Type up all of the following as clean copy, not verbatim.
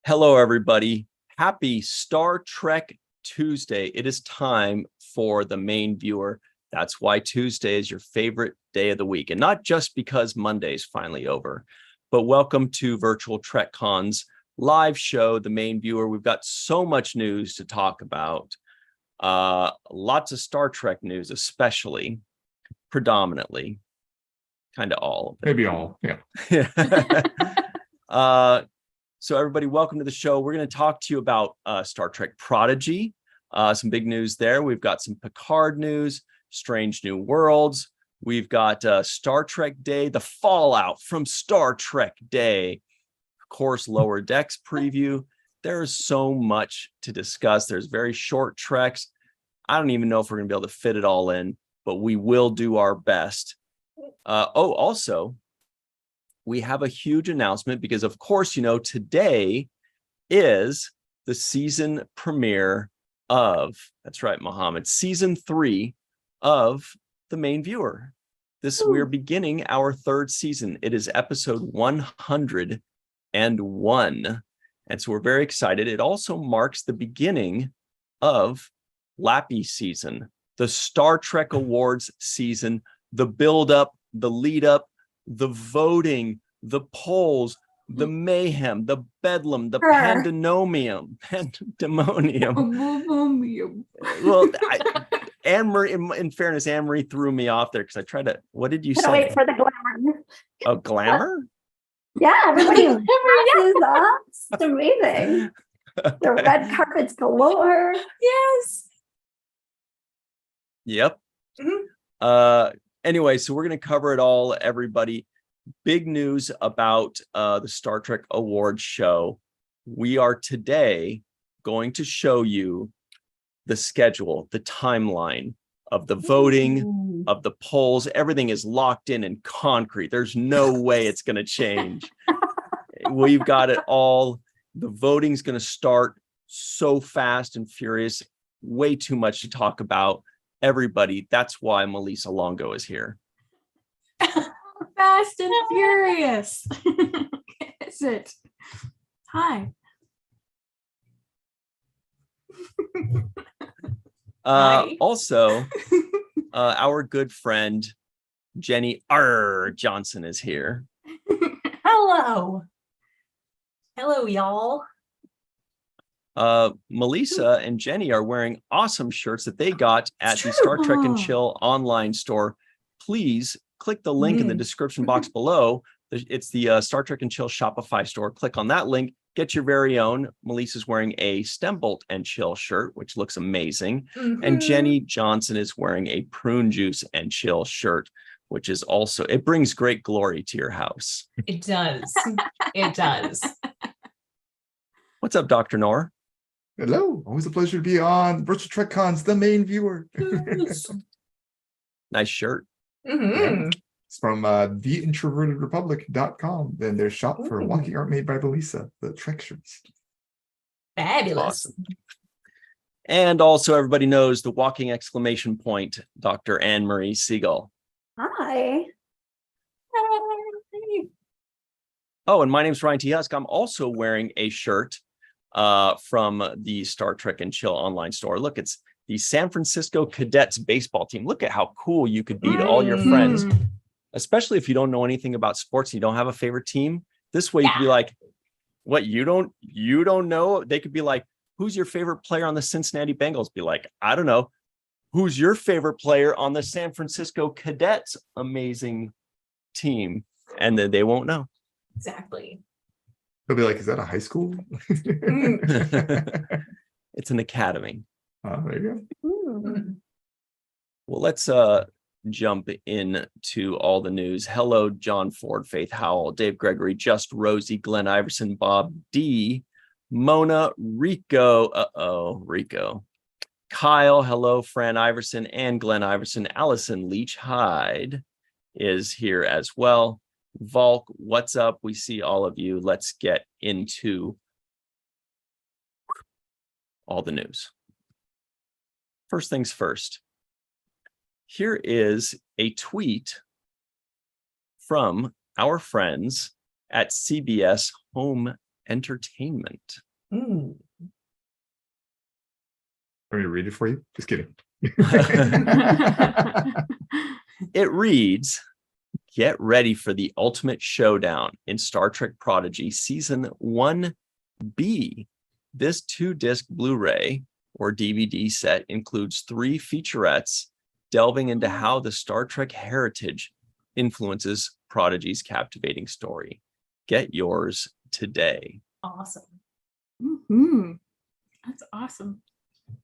Hello, everybody. Happy Star Trek Tuesday. It is time for the main viewer. That's why Tuesday is your favorite day of the week. And not just because Monday's finally over, but welcome to Virtual TrekCon's live show, the main viewer. We've got so much news to talk about. Lots of Star Trek news, especially, predominantly, kind of all of it. Maybe all, yeah. So everybody, welcome to the show. We're going to talk to you about Star Trek Prodigy. Some big news there. We've got some Picard news, Strange New Worlds. We've got Star Trek Day, the fallout from Star Trek Day. Of course, Lower Decks preview. There's so much to discuss. There's very short treks. I don't even know if we're going to be able to fit it all in, but we will do our best. Also, we have a huge announcement because, of course, you know, today is the season premiere of, that's right, Mohammed, season 3 of The Main Viewer. We're beginning our third season. It is episode 101. And so we're very excited. It also marks the beginning of LLAPy season, the Star Trek Awards season, the build-up, the lead-up, the voting, the polls, the mayhem, the bedlam, the pandemonium. Well, Anne-Marie, in fairness, Anne-Marie threw me off there because I tried to, what did you say? Wait for the glamour. Oh, glamour? Yeah, everybody dresses up. It's amazing. The red carpets galore. Yes. Yep. Anyway, so we're going to cover it all, everybody. Big news about the Star Trek Awards show. We are today going to show you the schedule, the timeline of the voting, of the polls. Everything is locked in concrete. There's no way it's going to change. We've got it all. The voting's going to start so fast and furious. Way too much to talk about. Everybody, that's why Melissa Longo is here. Fast and furious. Is it? Hi. Also, our good friend Jenny R. Johnson is here. Hello. Hello, y'all. Melissa and Jenny are wearing awesome shirts that they got at the Star Trek and Chill online store. Please click the link in the description box below. It's the Star Trek and Chill Shopify store. Click on that link. Get your very own. Melissa's wearing a Stembolt and Chill shirt, which looks amazing. And Jenny Johnson is wearing a Prune Juice and Chill shirt, which is also, it brings great glory to your house. It does. It does. What's up, Dr. Noor? Hello. Always a pleasure to be on Virtual TrekCon's The Main Viewer. Nice shirt. Yeah. It's from theintrovertedrepublic.com. And their shop for walking art made by Melissa, the Trek shirts. Fabulous. Awesome. And also, everybody knows the walking exclamation point, Dr. Anne-Marie Siegel. Hi. Oh, and my name's Ryan T. Husk. I'm also wearing a shirt from the Star Trek and Chill online store. Look, it's the San Francisco Cadets baseball team. Look at how cool you could be to all your friends, especially if you don't know anything about sports and you don't have a favorite team. This way you could be like, what, you don't know? They could be like, who's your favorite player on the Cincinnati Bengals? Be like, I don't know. Who's your favorite player on the San Francisco Cadets amazing team? And then they won't know. Exactly. They'll be like, is that a high school? It's an academy. There you go. Well, let's jump into all the news. Hello, John Ford, Faith Howell, Dave Gregory, Just Rosie, Glenn Iverson, Bob D, Mona, Rico, Rico, Kyle, hello, Fran Iverson, and Glenn Iverson. Allison Leach Hyde is here as well. Volk, what's up? We see all of you. Let's get into all the news. First things first. Here is a tweet from our friends at CBS Home entertainment. Ooh. Want me to read it for you? Just kidding. It reads, get ready for the ultimate showdown in Star Trek Prodigy Season 1B. This 2-disc Blu-ray or DVD set includes 3 featurettes delving into how the Star Trek heritage influences Prodigy's captivating story. Get yours today. Awesome. That's awesome.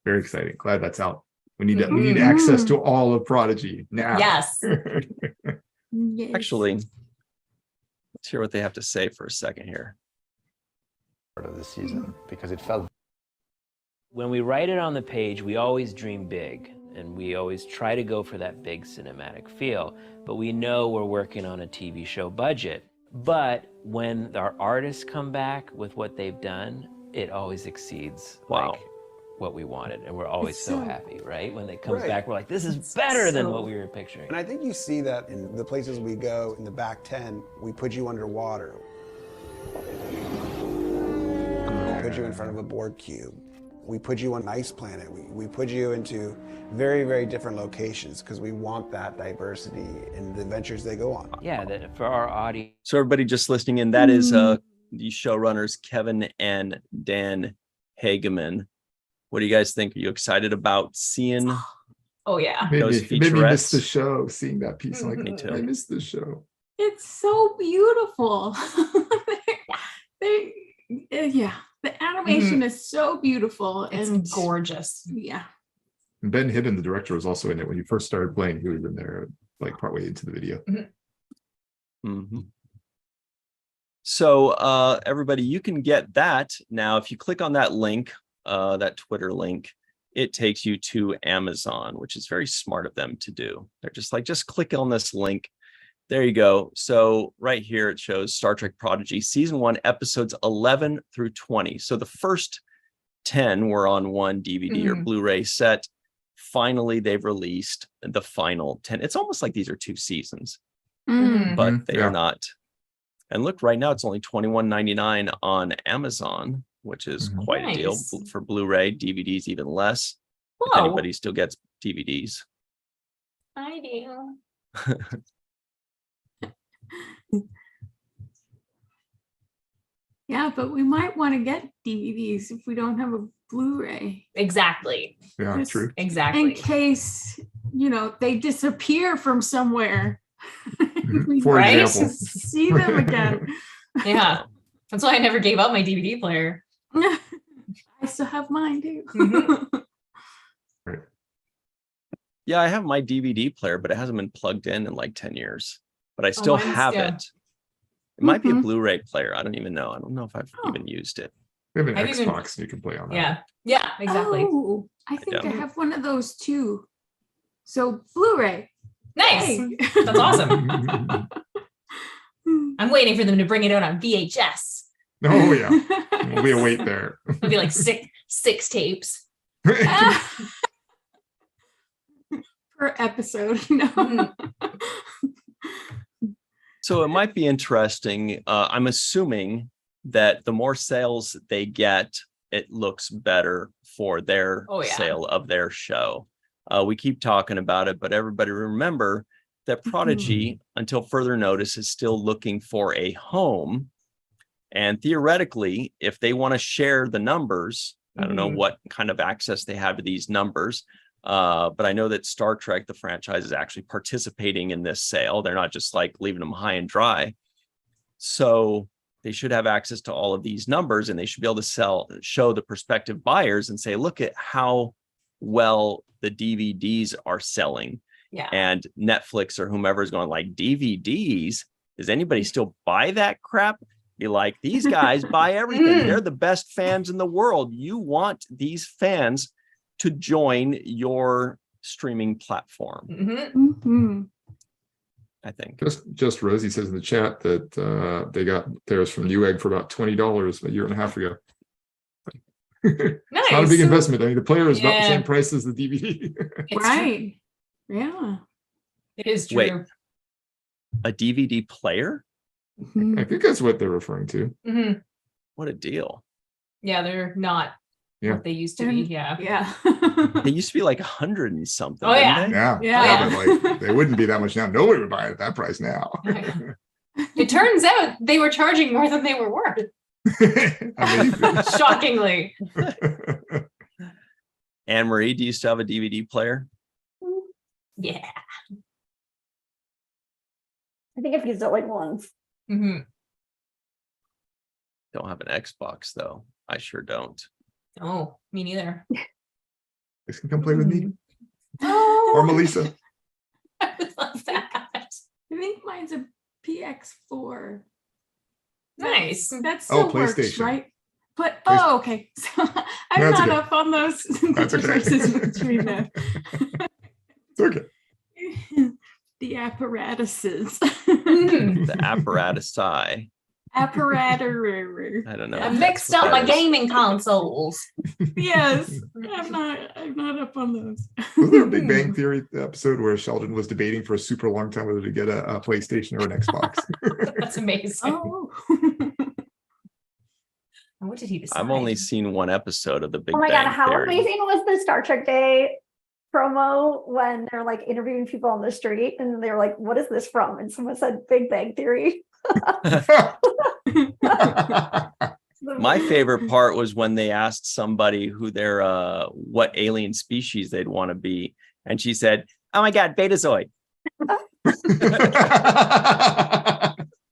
Very exciting. Glad that's out. We need access to all of Prodigy now. Yes. Yes. Actually, let's hear what they have to say for a second here. Part of the season because it felt. When we write it on the page, we always dream big and we always try to go for that big cinematic feel, but we know we're working on a TV show budget. But when our artists come back with what they've done, it always exceeds like what we wanted, and we're always so happy, right? When it comes back, we're like, this is better than what we were picturing. And I think you see that in the places we go in the back 10, we put you underwater. We put you in front of a board cube. We put you on an ice planet. We put you into very, very different locations because we want that diversity in the adventures they go on. Yeah, that for our audience. So everybody just listening in, that is the showrunners Kevin and Dan Hageman. What do you guys think? Are you excited about seeing Oh yeah. those Made me miss featurettes? the show, seeing that piece. I'm like, Me too. I missed the show. It's so beautiful. The animation is so beautiful. It's and gorgeous. Yeah. And Ben Hidden, the director, was also in it when you first started playing. He was in there like partway into the video. So everybody, you can get that now. If you click on that link, that Twitter link, it takes you to Amazon, which is very smart of them to do. They're just like, just click on this link. There you go. So right here, it shows Star Trek Prodigy Season 1, episodes 11 through 20. So the first 10 were on one DVD or Blu-ray set. Finally, they've released the final 10. It's almost like these are 2 seasons, but they are not. And look, right now, it's only $21.99 on Amazon, which is quite a deal for Blu-ray. DVDs even less. If anybody still gets DVDs. I do. Yeah, but we might want to get DVDs if we don't have a Blu-ray. Exactly. Yeah, Just true. Exactly. In case, they disappear from somewhere. For Right? example. See them again. Yeah. That's why I never gave up my DVD player. I still have mine too. Yeah, I have my DVD player, but it hasn't been plugged in like 10 years. But I still have it. It might be a Blu-ray player. I don't even know. I don't know if I've even used it. We have an I've even- Xbox and you can play on that. Yeah. Yeah, exactly. Oh, I think I don't. have one of those too. So Blu-ray. Nice. Hey. That's awesome. I'm waiting for them to bring it out on VHS. Oh yeah. We'll be a wait there. It'll be like six tapes. Per episode, So it might be interesting. I'm assuming that the more sales they get, it looks better for their sale of their show. We keep talking about it, but everybody remember that Prodigy, until further notice, is still looking for a home. And theoretically, if they want to share the numbers, I don't know what kind of access they have to these numbers, but I know that Star Trek, the franchise, is actually participating in this sale. They're not just like leaving them high and dry. So they should have access to all of these numbers, and they should be able to show the prospective buyers and say, look at how well the DVDs are selling. Yeah. And Netflix or whomever is going like, DVDs? Does anybody still buy that crap? Be like, these guys buy everything. They're the best fans in the world. You want these fans to join your streaming platform. I think. Just Rosie says in the chat that they got theirs from Newegg for about $20 a year and a half ago. Nice. It's not a big investment. I mean, the player is about the Yeah. same price as the DVD. It's right. Yeah. It is true. Wait. A DVD player? I think that's what they're referring to. What What a deal. Yeah, they're not Yeah. what they used to be. Yeah. Yeah. They used to be like 100 and something. Oh, didn't yeah. they? Yeah. Yeah. But like they wouldn't be that much now. Nobody would buy it at that price now. It turns out they were charging more than they were worth. Amazing. Shockingly. Anne Marie, do you still have a DVD player? Yeah. I think I've used it like once. hmm Don't have an Xbox though. I sure don't. Oh, me neither. Guys can come play with me Oh, or Melissa. I would love that. I think mine's a PX4. Nice. That still works, PlayStation. right? But Play- okay. So I'm That's not okay. up on those That's okay. differences between It's okay. the apparatuses. The apparatus eye. Apparatus. I don't know. I if mixed that's up what my that is. gaming consoles. Yes. I'm not up on those. Was there a Big Bang Theory episode where Sheldon was debating for a super long time whether to get a PlayStation or an Xbox? That's amazing. Oh. And what did he decide? I've only seen one episode of the Big oh my Bang God, how Theory. amazing was the Star Trek Day promo when they're like interviewing people on the street and they're like, what is this from? And someone said Big Bang Theory. My favorite part was when they asked somebody who their what alien species they'd want to be, and she said, "Oh my God, Betazoid."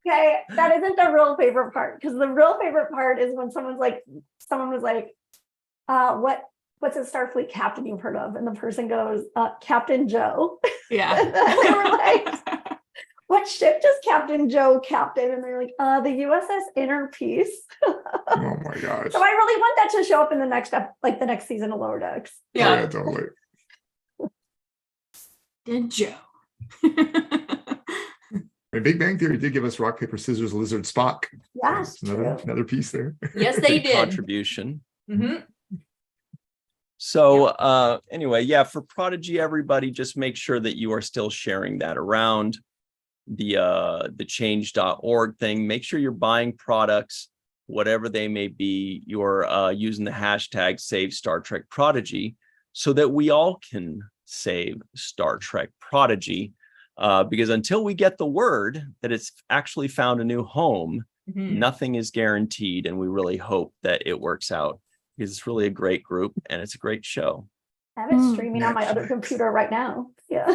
Okay, that isn't the real favorite part, because the real favorite part is when someone was like, what's a Starfleet captain you've heard of? And the person goes, Captain Joe. Yeah. And then they were like, what ship does Captain Joe captain? And they're like, the USS Inner Peace. Oh my gosh. So I really want that to show up in the next the next season of Lower Decks. Oh, yeah, totally. Did Joe. And Big Bang Theory did give us rock, paper, scissors, lizard, Spock. Yes, That's another piece there. Yes, they Good did. contribution. hmm So anyway, yeah, for Prodigy, everybody, just make sure that you are still sharing that around the change.org thing. Make sure you're buying products, whatever they may be. You're using the hashtag Save Star Trek Prodigy so that we all can save Star Trek Prodigy. Because until we get the word that it's actually found a new home, nothing is guaranteed. And we really hope that it works out, because it's really a great group and it's a great show. I have it streaming on my other Netflix. computer right now. Yeah.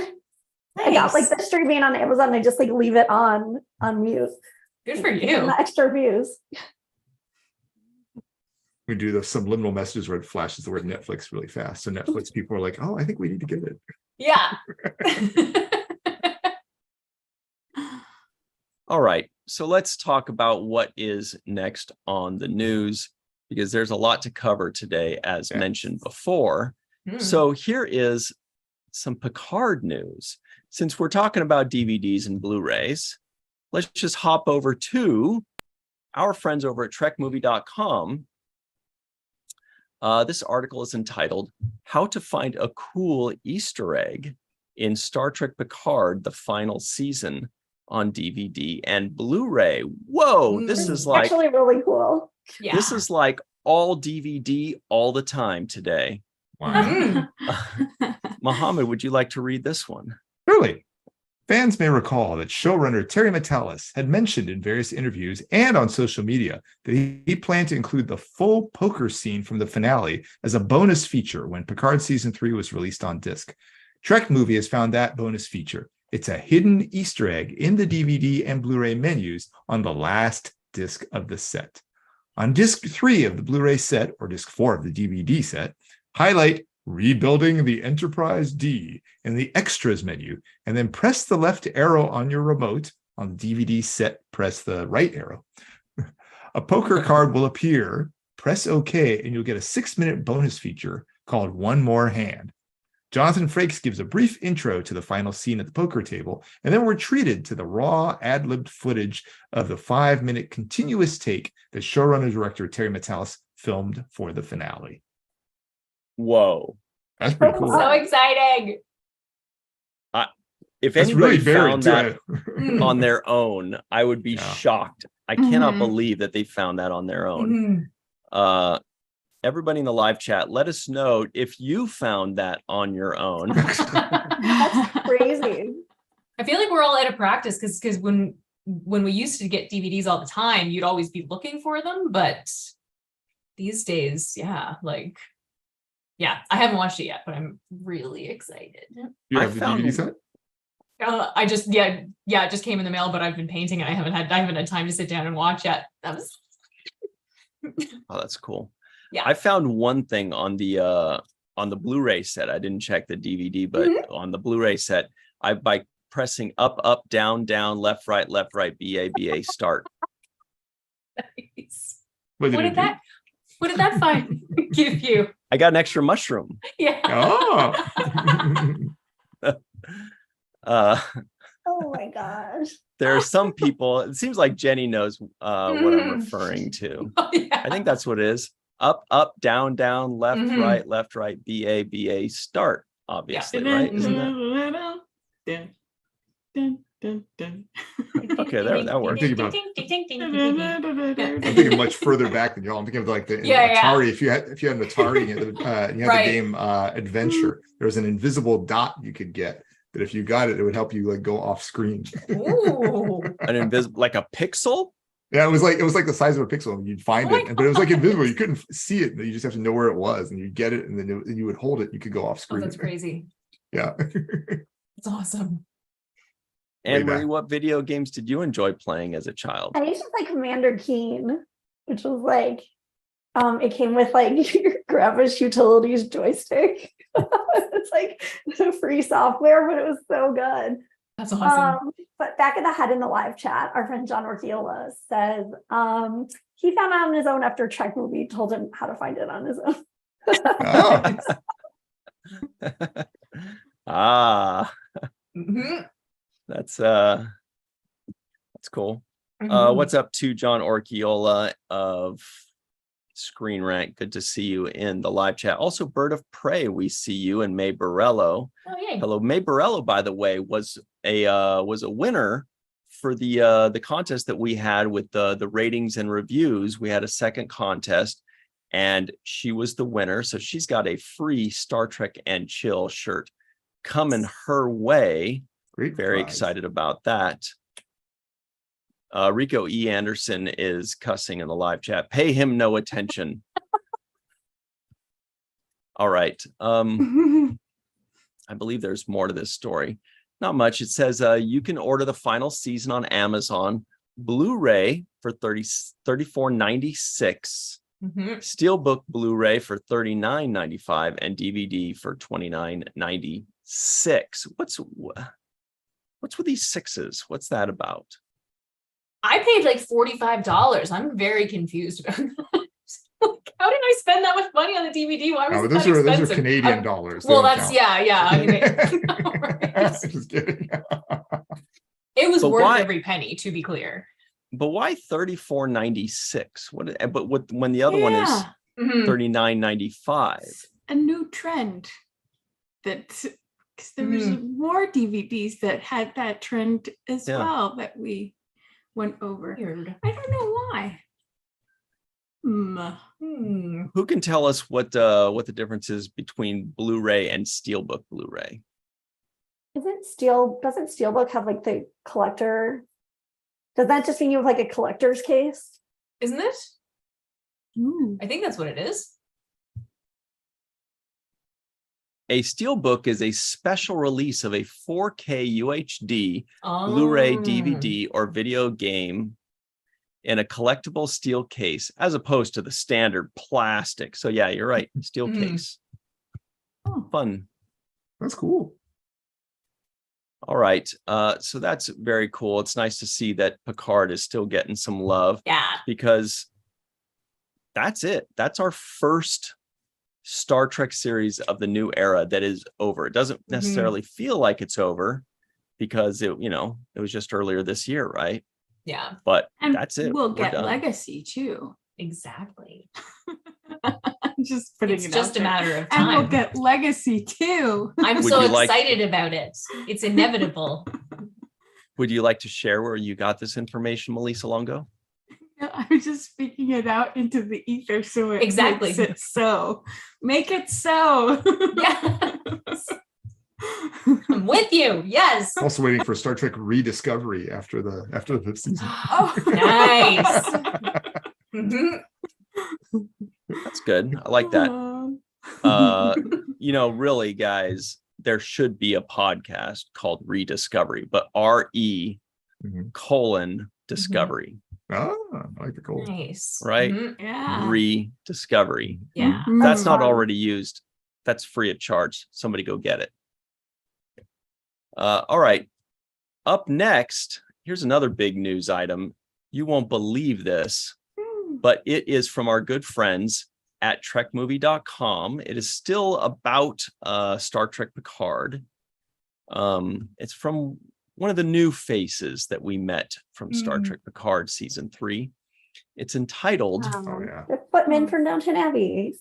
Nice. I got like the streaming on Amazon. I just like leave it on mute. Good for And you. the extra views. We do the subliminal messages where it flashes the word Netflix really fast. So Netflix people are like, oh, I think we need to get it. Yeah. All right, so let's talk about what is next on the news, because there's a lot to cover today, as Yes. mentioned before. Hmm. So here is some Picard news. Since we're talking about DVDs and Blu-rays, let's just hop over to our friends over at trekmovie.com. This article is entitled, How to Find a Cool Easter Egg in Star Trek Picard, the Final Season, on DVD and Blu-ray. Whoa, this is like Actually really cool. Yeah. this is like all DVD all the time today. Wow. Mm. Mohammed, would you like to read this one? Really? Fans may recall that showrunner Terry Matalas had mentioned in various interviews and on social media that he planned to include the full poker scene from the finale as a bonus feature when Picard Season 3 was released on disc. Trek Movie has found that bonus feature. It's a hidden Easter egg in the DVD and Blu-ray menus on the last disc of the set. On disc 3 of the Blu-ray set, or disc 4 of the DVD set, highlight Rebuilding the Enterprise D in the Extras menu, and then press the left arrow on your remote. On the DVD set, press the right arrow. A poker card will appear. Press OK, and you'll get a 6-minute bonus feature called One More Hand. Jonathan Frakes gives a brief intro to the final scene at the poker table, and then we're treated to the raw, ad-libbed footage of the 5-minute continuous take that showrunner director Terry Matalas filmed for the finale. Whoa. That's pretty cool. So exciting. If That's anybody really varied found too. that on their own, I would be Yeah. shocked I cannot Mhm. believe that they found that on their own. Everybody in the live chat, let us know if you found that on your own. That's crazy. I feel like we're all out of practice because when we used to get DVDs all the time, you'd always be looking for them. But these days, yeah, I haven't watched it yet, but I'm really excited. You I have the found- DVD set? I just it just came in the mail, but I've been painting and I haven't had time to sit down and watch yet. That was Oh, that's cool. Yeah. I found one thing on the Blu-ray set. I didn't check the DVD, but on the Blu-ray set, by pressing up, up, down, down, left, right, BA, BA, start. nice. What What it did do? that find give you? I got an extra mushroom. Yeah. Oh. Oh my gosh. There are some people, it seems like Jenny knows what I'm Mm. referring to. Oh, yeah. I think that's what it is. Up, up, down, down, left, Mhm. right, BA, BA, start, obviously, Dun, right? Isn't dun, that? dun, dun, dun, dun. Okay, that works. I'm I'm thinking much further back than y'all. I'm thinking of like the Yeah. Atari. If you had an Atari and you had Right. the game Adventure, there was an invisible dot you could get that if you got it, it would help you like go off screen. Ooh. An invisible, like a pixel? Yeah, it was like the size of a pixel, and you'd find Oh it, my but it was like God. invisible. You couldn't see it. You just have to know where it was, and you get it, and then you would hold it. You could go off Oh, screen. that's crazy. Yeah. That's awesome. Anne back. Marie, what video games did you enjoy playing as a child? I used to play Commander Keen, which was like, it came with like your grandpa's utilities joystick. It's like free software, but it was so good. That's awesome. But back at the head in the live chat, our friend John Orchiola says he found out on his own after Trek movie told him how to find it on his own. Ah, Mhm. that's cool. Mhm. What's up to John Orchiola of Screen Rant? Good to see you in the live chat. Also, Bird of Prey, we see you, and May Borello. Oh, yay. Hello, May Borello, by the way, was a winner for the contest that we had with the ratings and reviews. We had a second contest, and she was the winner. So she's got a free Star Trek and Chill shirt coming her way. Great. Very prize. excited about that. Rico E. Anderson is cussing in the live chat. Pay him no attention. All right. I believe there's more to this story. Not much. It says you can order the final season on Amazon, Blu-ray for $34.96, Mhm. Steelbook Blu-ray for $39.95, and DVD for $29.96. What's with these sixes? What's that about? I paid like $45. I'm very confused about that. How did I spend that much money on a DVD? Why was No, it those that are expensive? Canadian dollars. They Well, don't that's count. yeah. I mean, it, Just kidding. it was But worth why- every penny. To be clear. But why $34.96? When the other one is Yeah, Mhm. $39.95? it's a new trend. Because there was more DVDs that had that trend as Yeah. well that we went over. Weird. I don't know why. Who can tell us what the difference is between Blu-ray and Steelbook Blu-ray? Doesn't Steelbook have like the collector? Does that just mean you have like a collector's case? Isn't it? Ooh. I think that's what it is. A Steelbook is a special release of a 4K UHD, Blu-ray, Oh. DVD, or video game in a collectible steel case, as opposed to the standard plastic. So yeah, you're right, steel Mhm. case. Oh. Fun. That's cool. All right, so that's very cool. It's nice to see that Picard is still getting some love, Yeah. because that's it. That's our first Star Trek series of the new era that is over. It doesn't necessarily feel like it's over because it was just earlier this year, right? Yeah. But And that's it. we'll We're get done. Legacy too. Exactly. Just putting It's it just out a there. matter of And we'll time. get Legacy too. I'm Would so you like- excited about it. It's inevitable. Would you like to share where you got this information, Melissa Longo? I'm just speaking it out into the ether so it Exactly. makes it so. Make it so. Yeah. I'm with you. Yes. Also waiting for Star Trek Rediscovery after the fifth season. Oh, Nice. Mhm. That's good. I like that. Really, guys, there should be a podcast called Rediscovery, but RE Discovery, Oh, I like the goal. Nice. right? Mhm. Yeah. Rediscovery. Yeah. Mhm. That's not fun. already used. That's free of charge. Somebody go get it. All right. Up next, here's another big news item. You won't believe this, but it is from our good friends at trekmovie.com. It is still about Star Trek Picard. It's from one of the new faces that we met from Star Trek Picard season 3. It's entitled, Oh, yeah. The footman from Downton Abbey.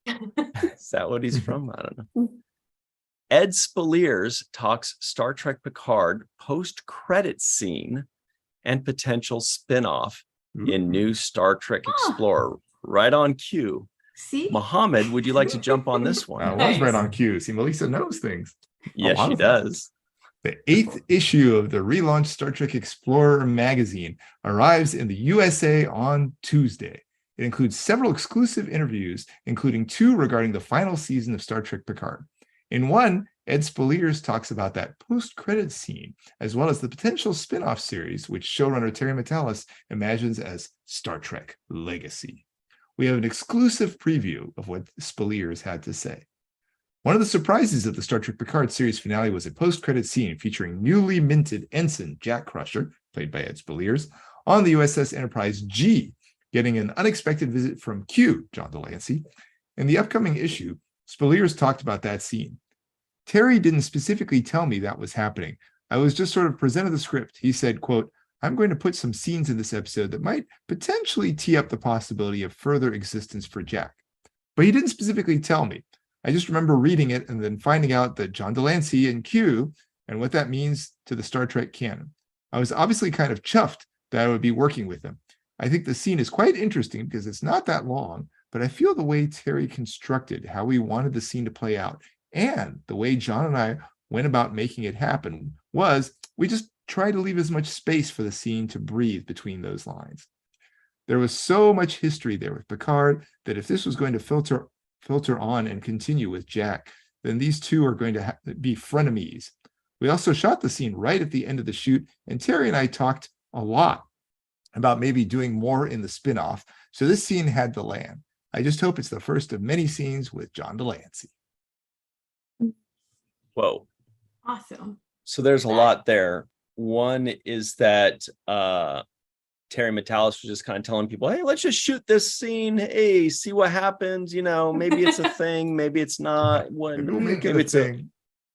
is that what he's from? I don't know. Ed Spaliers talks Star Trek Picard post-credit scene and potential spin-off in new Star Trek Explorer. Right on cue. See? Mohammed, would you like to jump on this one? I was right on cue. See, Melissa knows things. Yes, lot she of them. does. The 8th issue of the relaunched Star Trek Explorer magazine arrives in the USA on Tuesday. It includes several exclusive interviews, including 2 regarding the final season of Star Trek Picard. In one, Ed Spaliers talks about that post-credit scene, as well as the potential spin-off series, which showrunner Terry Matalas imagines as Star Trek Legacy. We have an exclusive preview of what Spaliers had to say. One of the surprises of the Star Trek Picard series finale was a post-credit scene featuring newly minted ensign Jack Crusher, played by Ed Spaliers, on the USS Enterprise G, getting an unexpected visit from Q, John Delancey. In the upcoming issue, Spaliers talked about that scene. Terry didn't specifically tell me that was happening. I was just sort of presented the script. He said, quote, I'm going to put some scenes in this episode that might potentially tee up the possibility of further existence for Jack. But he didn't specifically tell me. I just remember reading it and then finding out that John Delancey and Q and what that means to the Star Trek canon. I was obviously kind of chuffed that I would be working with him. I think the scene is quite interesting because it's not that long, but I feel the way Terry constructed how we wanted the scene to play out and the way John and I went about making it happen was we just tried to leave as much space for the scene to breathe between those lines. There was so much history there with Picard that if this was going to filter on and continue with Jack, then these two are going to be frenemies. We also shot the scene right at the end of the shoot, and Terry and I talked a lot about maybe doing more in the spinoff, so this scene had to land. I just hope it's the first of many scenes with John Delancey. Whoa. Awesome. So there's a lot there. One is that Terry Matalas was just kind of telling people, hey, let's just shoot this scene. Hey, see what happens. Maybe it's a thing. Maybe it's not. Maybe we'll make maybe it it's a thing.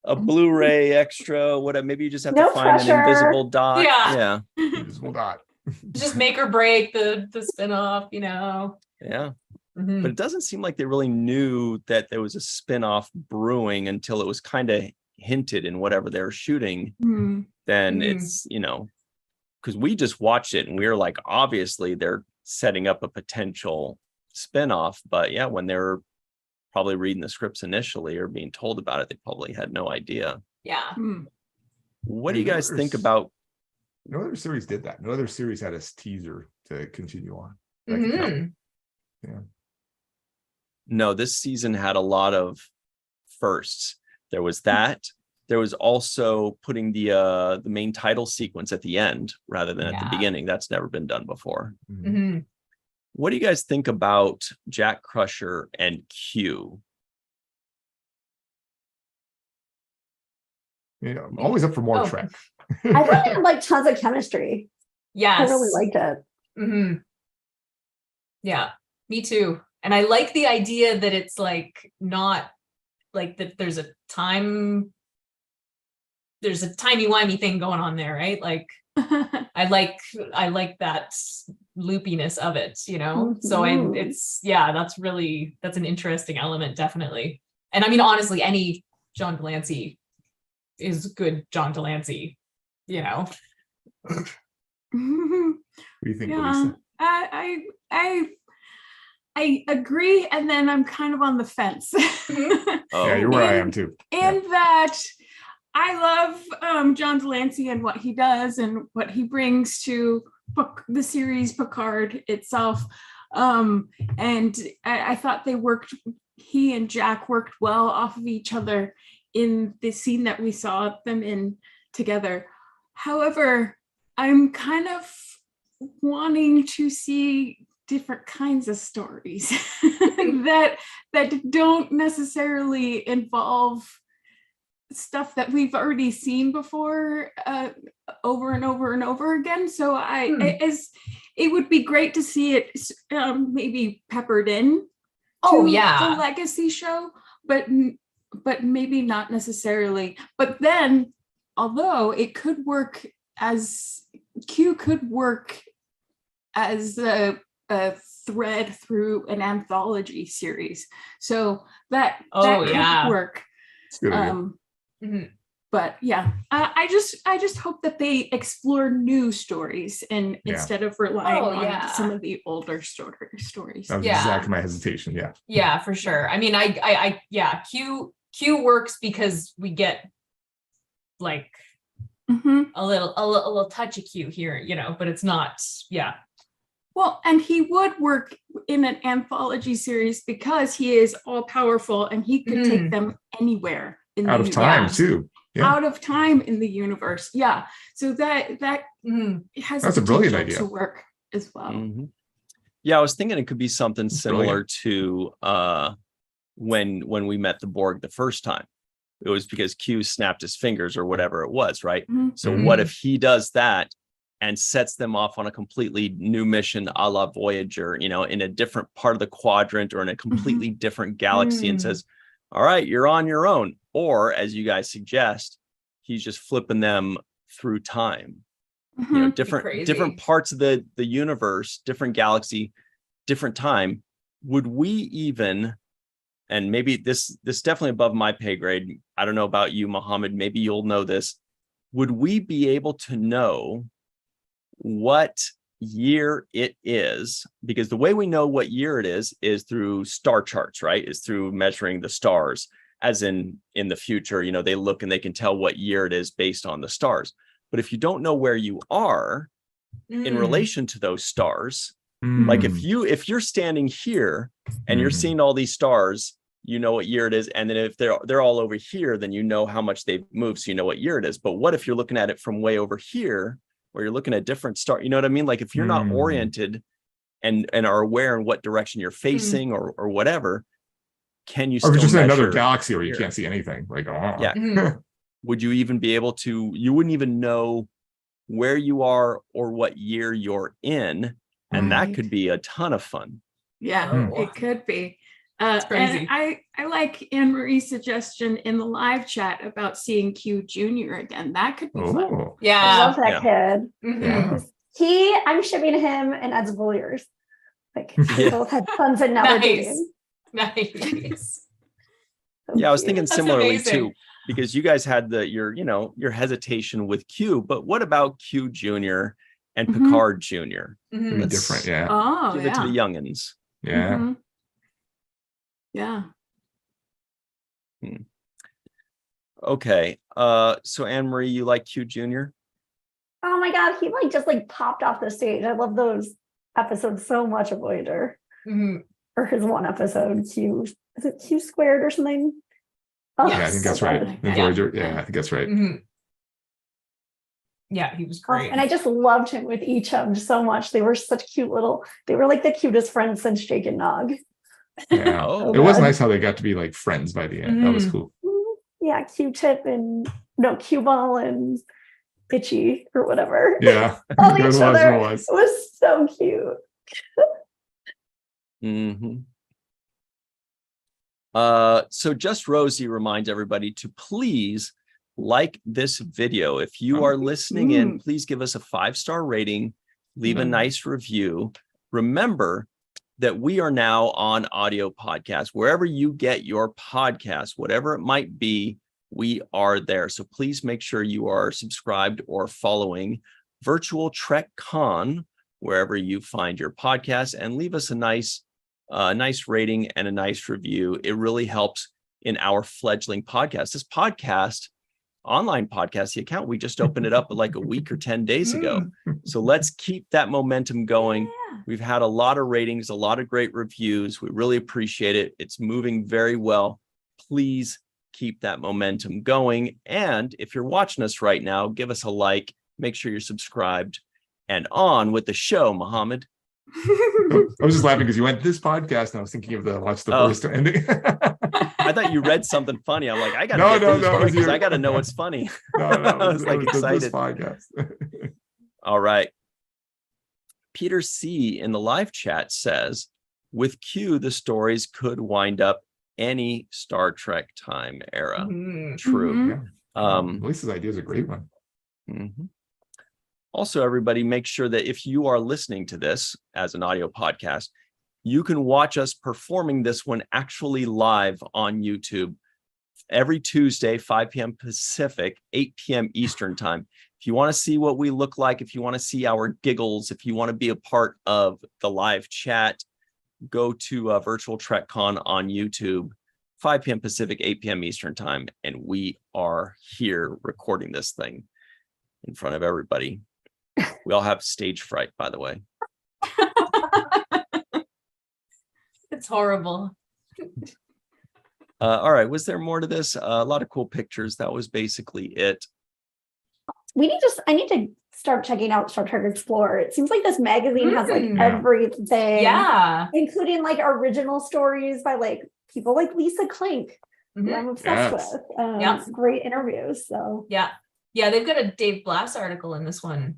a Blu-ray extra, whatever. Maybe you just have No to find pressure. an invisible dot. Yeah. Invisible dot. Just make or break the spinoff, Yeah. Mhm. But it doesn't seem like they really knew that there was a spin-off brewing until it was kind of hinted in whatever they were shooting. Hmm. Then Mhm. it's, because we just watched it and we were like, obviously they're setting up a potential spin-off. But yeah, when they were probably reading the scripts initially or being told about it, they probably had no idea. Yeah. Hmm. What do you guys think about? No other series did that. No other series had a teaser to continue on. Mhm. No, this season had a lot of firsts. There was that. There was also putting the main title sequence at the end rather than at the Yeah. beginning. That's never been done before. Mhm. What do you guys think about Jack Crusher and Q? I'm always up for more Oh. Trek. I thought they had like tons of chemistry. Yes. I really liked it. Hmm. Yeah, me too. And I like the idea that it's like not like that there's a timey-wimey thing going on there, right? Like I like that loopiness of it, So Mhm. that's an interesting element, definitely. And I mean, honestly, any John Delancey is good John Delancey, What do you think, Yeah. Lisa? I agree, and then I'm kind of on the fence. Oh, Yeah, you're where I am too. In that I love John Delancey and what he does and what he brings to the series Picard itself. And I thought he and Jack worked well off of each other in the scene that we saw them in together. However, I'm kind of wanting to see different kinds of stories that don't necessarily involve stuff that we've already seen before over and over and over again. So it would be great to see it maybe peppered in to the legacy show, but maybe not necessarily. But then, although it could work as Q could work as a thread through an anthology series, so that could work. It's a good idea. But yeah, I just hope that they explore new stories and instead of relying on some of the older stories. That was exactly my hesitation. Yeah. Yeah, for sure. I mean, I Q works because we get like a little touch of Q here, you know, but it's not. Yeah. Well, and he would work in an anthology series because he is all powerful and he could take them anywhere in out of time too. Yeah. Out of time in the universe. Yeah. So that has that's a brilliant idea to work as well. Yeah, I was thinking it could be something similar to when we met the Borg the first time. It was because Q snapped his fingers or whatever it was, right? So what if he does that and sets them off on a completely new mission, a la Voyager, you know, in a different part of the quadrant or in a completely different galaxy, and says, all right, you're on your own. Or as you guys suggest, he's just flipping them through time. You know, different parts of the universe, different galaxy, different time. Would we even, and maybe this definitely above my pay grade, I don't know about you, Mohammed, maybe you'll know this. Would we be able to know what year it is? Because the way we know what year it is through star charts, right? Is through measuring the stars, as in the future, you know, they look and they can tell what year it is based on the stars. But if you don't know where you are in relation to those stars, like if you're standing here and you're seeing all these stars, you know what year it is. And then if they're all over here, then you know how much they've moved, so you know what year it is. But what if you're looking at it from way over here, where you're looking at different stars? You know what I mean? Like if you're not oriented and are aware in what direction you're facing or whatever, can you still just in another measure galaxy where you here? can't see anything? Like, Would you even be able to? You wouldn't even know where you are or what year you're in, and that could be a ton of fun. Yeah, it could be. It's crazy. And I like Anne Marie's suggestion in the live chat about seeing Q Jr. again. That could be fun. Yeah, I love that kid. I'm shipping him and Ed's Voyeurs. Like they both had sons and now they're dating. Nice. Yeah, I was thinking That's similarly amazing. too, because you guys had your hesitation with Q, but what about Q Jr. and Picard Jr.? Be different, Oh, give it to the youngins. Yeah. Yeah. Okay. So Anne Marie, you like Q Jr.? Oh my god, he just popped off the stage. I love those episodes so much of Voyager. Or his one episode, Q, is it Q squared or something? Oh, Yeah, I think that's right. The Voyager, I think that's right. Yeah, he was great. And I just loved him with each of them so much. They were such cute they were like the cutest friends since Jake and Nog. Yeah. It was nice how they got to be like friends by the end. That was cool. Yeah, Q-Tip and Q-Ball and Bitchy or whatever. Yeah. All each other. It was so cute. So Just Rosie reminds everybody to please like this video. If you are listening in, please give us a 5-star rating, leave a nice review. Remember that we are now on audio podcasts. Wherever you get your podcast, whatever it might be, we are there. So please make sure you are subscribed or following Virtual Trek Con, wherever you find your podcast, and leave us a nice rating and a nice review. It really helps in our fledgling podcast. This podcast, online podcast, the account, we just opened it up like a week or 10 days ago. So let's keep that momentum going. Yeah. We've had a lot of ratings, a lot of great reviews. We really appreciate it. It's moving very well. Please keep that momentum going. And if you're watching us right now, give us a like, make sure you're subscribed, and on with the show, Muhammad. I was just laughing because you went this podcast and I was thinking of the watch the first ending. I thought you read something funny. I'm like, I gotta because I gotta know what's funny. I was like excited. This podcast. All right. Peter C in the live chat says, with Q, the stories could wind up any Star Trek time era. True. Yeah. Lisa's idea is a great one. Also, everybody, make sure that if you are listening to this as an audio podcast, you can watch us performing this one actually live on YouTube every Tuesday, 5 p.m. Pacific, 8 p.m. Eastern time. If you want to see what we look like, if you want to see our giggles, if you want to be a part of the live chat, go to Virtual TrekCon on YouTube, 5 p.m. Pacific, 8 p.m. Eastern time, and we are here recording this thing in front of everybody. We all have stage fright, by the way. It's horrible. All right. Was there more to this? A lot of cool pictures. That was basically it. I need to start checking out Star Trek Explorer. It seems like this magazine has like everything. Yeah. Including like original stories by like people like Lisa Klink, who I'm obsessed with. Great interviews. So yeah, they've got a Dave Blass article in this one.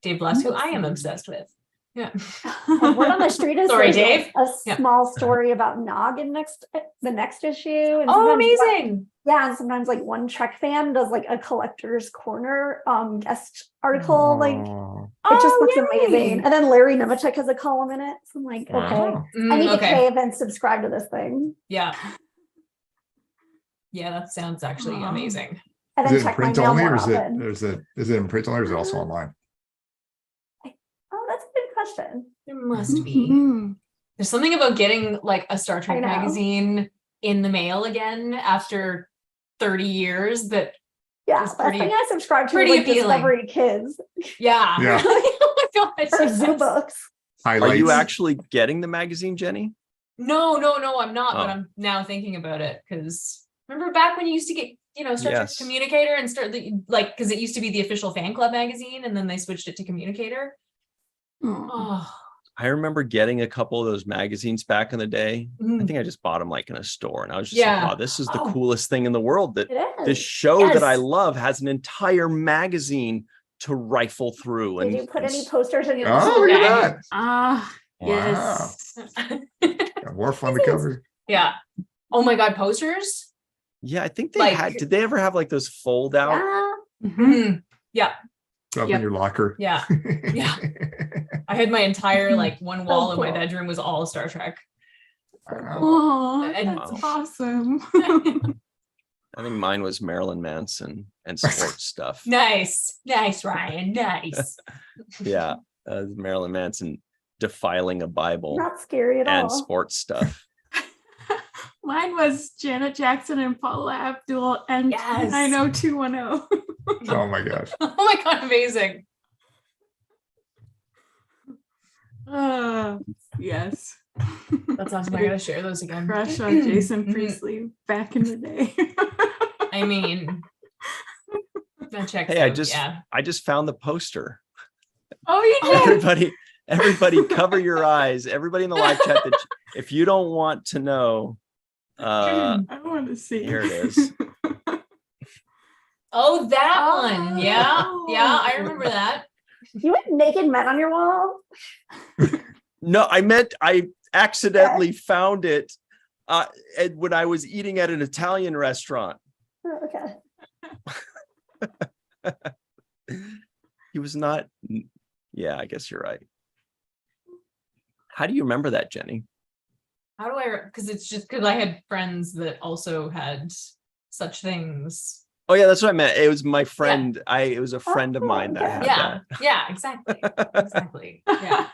Dave Blass, who I am obsessed with. Yeah. And Word on the Street is Sorry, Dave. A small story about Nog in the next issue. And amazing. And sometimes like one Trek fan does like a collector's corner guest article. Like it just looks amazing. And then Larry Nemechek has a column in it. So I'm like, okay, I need to cave and subscribe to this thing. Yeah. Yeah, that sounds actually amazing. And then is it check in print my mail only, more or often. is it in print only, or is it also online? Oh, that's a good question. There must be. There's something about getting like a Star Trek magazine in the mail again after 30 years that last thing I subscribed to was like appealing. Discovery Kids. Yeah. Oh my gosh. Or Zoo Books. Highlights. Are you actually getting the magazine, Jenny? No, I'm not, but I'm now thinking about it because remember back when you used to get, Star Trek Communicator and start because it used to be the official fan club magazine and then they switched it to Communicator. I remember getting a couple of those magazines back in the day. I think I just bought them like in a store, and I was just like, "Wow, this is the coolest thing in the world!" That this show that I love has an entire magazine to rifle through. Did you put any posters in your? Oh, look at that! Wow. Yes. Worf on the cover. Yeah. Oh my God, posters. Yeah, I think they had. Did they ever have like those fold out? Yeah. Up in your locker. Yeah. Yeah. I had my entire one wall in my bedroom was all Star Trek. Oh, that's awesome. I think mine was Marilyn Manson and sports stuff. Nice, Ryan. Nice. Yeah, Marilyn Manson defiling a Bible. Not scary at all. And sports stuff. Mine was Janet Jackson and Paula Abdul and 90210. Oh my gosh. Oh my God, amazing. Yes. That's awesome. I gotta share those again. Crush on Jason Priestley back in the day. I mean, that checks Hey, out. I just found the poster. Oh, you did? Everybody cover your eyes. Everybody in the live chat, that if you don't want to know, I want to see. Here it is. Oh, that one. Yeah. I remember that. You had naked men on your wall? No, I meant I accidentally found it when I was eating at an Italian restaurant. Oh, okay. He was not. Yeah, I guess you're right. How do you remember that, Jenny? How do I? Because it's just because I had friends that also had such things. Oh yeah, that's what I meant. It was my friend. It was a friend of mine that had Yeah, that. yeah, exactly. Exactly. Yeah.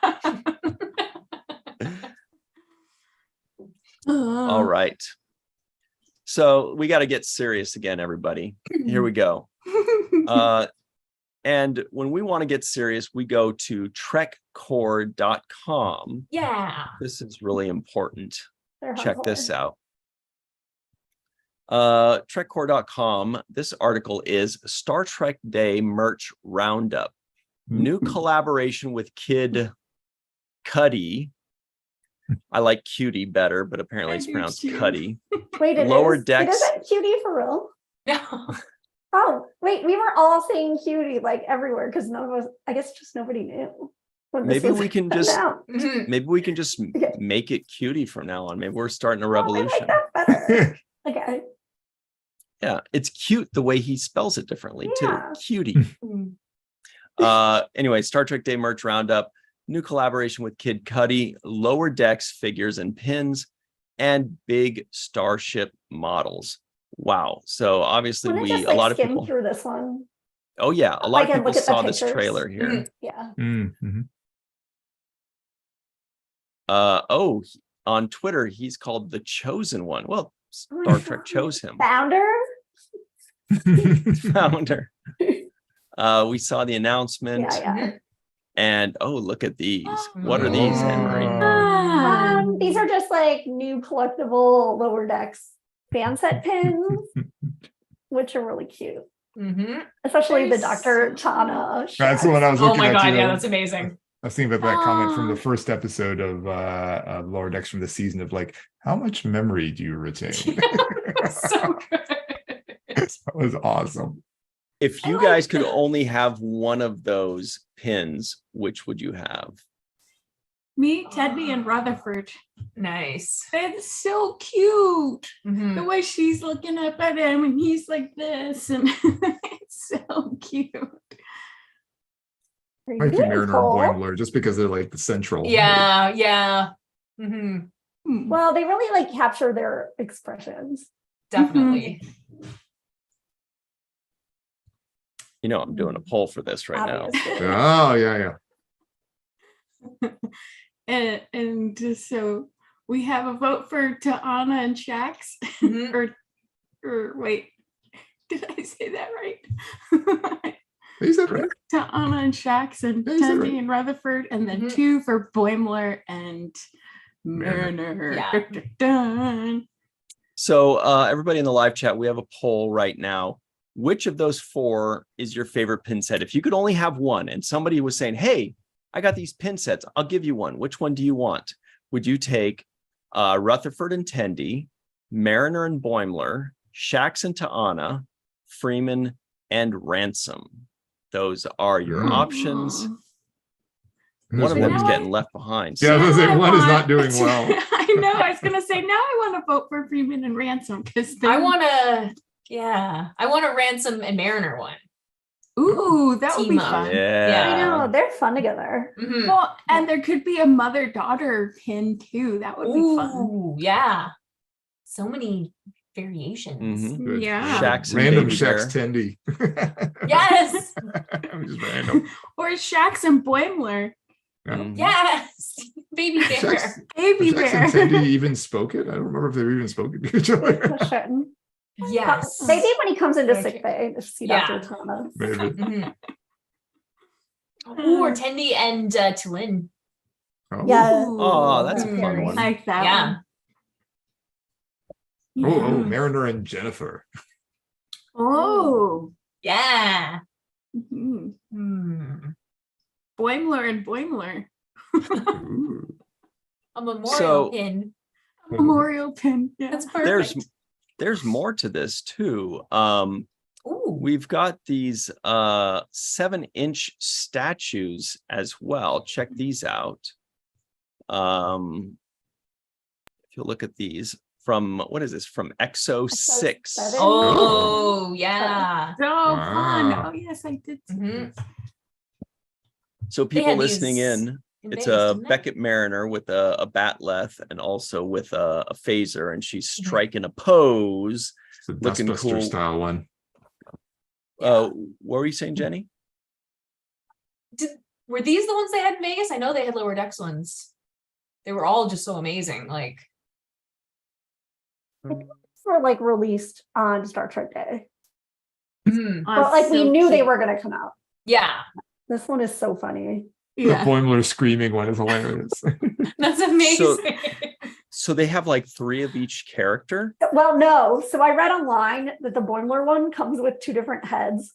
All right. So we got to get serious again, everybody. Here we go. And when we want to get serious, we go to trekcore.com. Yeah. This is really important. They're Check hardcore. this out. Trekcore.com. This article is Star Trek Day merch roundup. New collaboration with Kid Cudi. I like cutie better, but apparently it's pronounced Cudi. Wait, Lower it decks. isn't cutie for real? No. Oh, wait, we were all saying cutie like everywhere because none of us, I guess just nobody knew. when this Maybe was we can put just out. maybe we can just Okay. make it cutie from now on. Maybe we're starting a Oh, I like revolution. that better. Okay. Yeah, it's cute the way he spells it differently Yeah. too. Cutie. Anyway, Star Trek Day merch roundup, new collaboration with Kid Cudi, lower decks figures and pins, and big starship models. Wow. So obviously Want to just a lot of skim people. through this one? Oh yeah, a lot I of can people look at the saw this pictures. trailer here. Yeah. Mm-hmm. Oh, on Twitter he's called the Chosen One. Well, Star Trek chose him. Founder? Founder. We saw the announcement. Yeah. And oh, look at these. What are these, Henry? These are just like new collectible lower decks fan set pins, which are really cute. Especially the Dr. Chana. That's the one I was Oh looking my at. god, too. yeah, that's amazing. I was thinking about that comment from the first episode of Lower Decks from the season of like, how much memory do you retain? So good. That was awesome. If you guys could only have one of those pins, which would you have? Me, Teddy, and Rutherford. Nice. They're so cute. Mhm. The way she's looking up at him and he's like this, and it's so cute. Might be Mariner and Boimler just because they're like the central. Yeah, yeah. Mm-hmm. Well, they really like capture their expressions. Definitely. You know, I'm doing a poll for this right now. Obviously. Oh yeah. And so we have a vote for Ta'ana and Shax. Mhm. or wait, did I say that right? Is that right? Ta'ana and Shax and Yeah, you said Teddy right. and Rutherford, and then Mhm. 2 for Boimler and Mariner. Yeah. Dun. So everybody in the live chat, we have a poll right now. Which of those 4 is your favorite pin set? If you could only have one and somebody was saying, hey, I got these pin sets, I'll give you one. Which one do you want? Would you take Rutherford and Tendi, Mariner and Boimler, Shax and Ta'ana, Freeman and Ransom? Those are your options. One of them is getting left behind. Yeah, I was gonna say, one is not want- doing well. I know. I was gonna say now I want to vote for Freeman and Ransom because I want a Ransom and Mariner one. Ooh, that would be Team up. fun. Yeah. I know, they're fun together. Mhm. Well, and there could be a mother-daughter pin too. That would be fun. Ooh, yeah. So many variations. Mhm. Good. Yeah. Shax and Random Baby Shax Bear. Tendi. Yes. Just random. Or Shax and Boimler. Mhm. Yes. Baby bear. Shax, Baby Shax bear. and Tendi even spoke it? I don't remember if they were even spoken to each other. Good question. Yes. They did when he comes into Very sick true. bay to see Yeah. Dr. Thomas. Maybe. Mhm. Ooh, or Tendi and Tulin. Oh. Yeah. Oh, that's a Mm. fun one. Like that Yeah. one. Oh, Mariner and Jennifer. Oh. Yeah. Mhm. Hmm. Boimler and Boimler. Ooh. A memorial So- pin. Memorial pin. Yeah. That's perfect. There's more to this too. Ooh. We've got these 7-inch statues as well. Check these out. If you look at these from, what is this? From Exo 6. 7? Oh, yeah. So fun. Wow. Oh yes, I did. see Mhm. this. So They people had listening these in, it's Vegas, a didn't they? Beckett Mariner with a batleth and also with a phaser, and she's Mm-hmm. striking a pose. It's a Looking Dustbuster cool. style one. What were you saying, Jenny? Were these the ones they had in Vegas? I know they had Lower Decks ones. They were all just so amazing. Like, Were like released on Star Trek Day, mm, but like we knew they were gonna come out. yeah, This one is so funny. The Yeah. Boimler screaming one is hilarious. that's amazing. So they have like 3 of each character. Well, no. So I read online that the Boimler one comes with 2 different heads.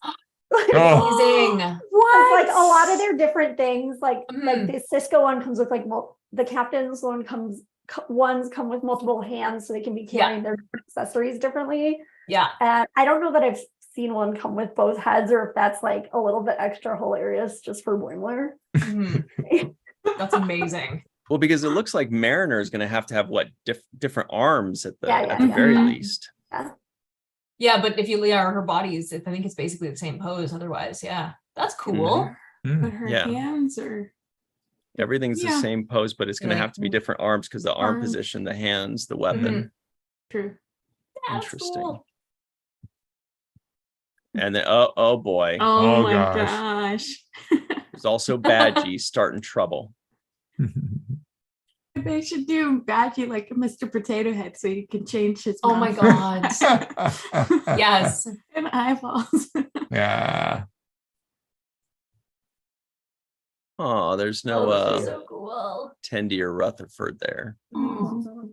Oh. Amazing. What? Like a lot of their different things, like Mhm. the Cisco one comes with like the captain's one ones come with multiple hands, so they can be carrying their accessories differently. Yeah. And I don't know that I've seen one come with both heads, or if that's like a little bit extra hilarious just for Boimler. Mhm. That's amazing. Well, because it looks like Mariner is going to have what different arms at the Yeah, very yeah. least. Yeah, but if you look at her bodies, I think it's basically the same pose. Otherwise, yeah, that's cool. But her Yeah. hands are. Everything's the Yeah. same pose, but it's going to Like- have to be different arms because the arm Arms. position, the hands, the weapon. True. Yeah, that's Interesting. cool. And then oh boy, Oh, Oh, my gosh. gosh. there's also Badgie starting trouble. They should do Badgie like Mr. Potato Head so you can change his Oh my mouth god. Yes. and eyeballs. Yeah. Oh, there's Oh, no this is so cool. Tendi or Rutherford there. Mm.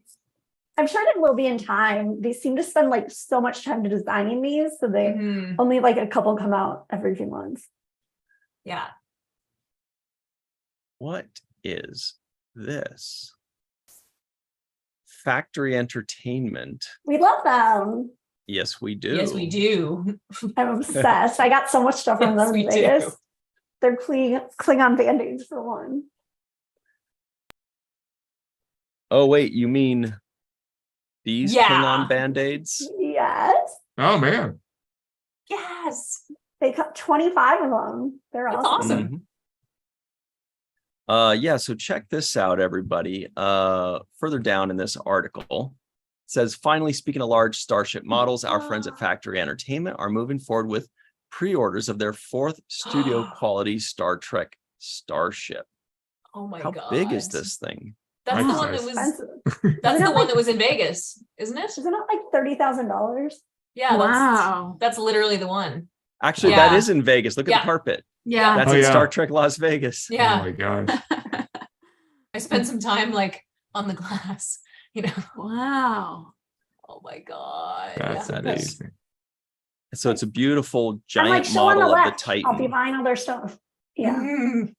I'm sure it will be in time. They seem to spend like so much time to designing these, so they Mhm. only like a couple come out every few months. Yeah. What is this? Factory Entertainment. We love them. Yes, we do. Yes, we do. I'm obsessed. I got so much stuff from Yes, them we in do. Vegas. They're Klingon band-aids for one. Oh, wait, you mean these Yeah. Klingon band-aids? Yes. Oh man. Yes. They cut 25 of them. They're That's awesome. awesome. Yeah, so check this out, everybody. Further down in this article, it says, finally, speaking of large Starship models, our friends at Factory Entertainment are moving forward with pre-orders of their 4th studio quality Star Trek Starship. Oh my How god. big is this thing? That's the Life one that size. was Expensive. that's Isn't the it one like- that was in Vegas, isn't it? Isn't it like $30,000? Yeah, Wow. that's literally the one. Actually, Yeah. that is in Vegas. Look at Yeah. the carpet. Yeah. That's Oh, in yeah. Star Trek Las Vegas. Oh Yeah. my gosh. I spent some time like on the glass, you know. Wow. Oh my god. That's That yeah. is- amazing. So it's a beautiful I'm giant like, show on the model of the left. I'll be Titan. buying all their stuff. Yeah. Mhm.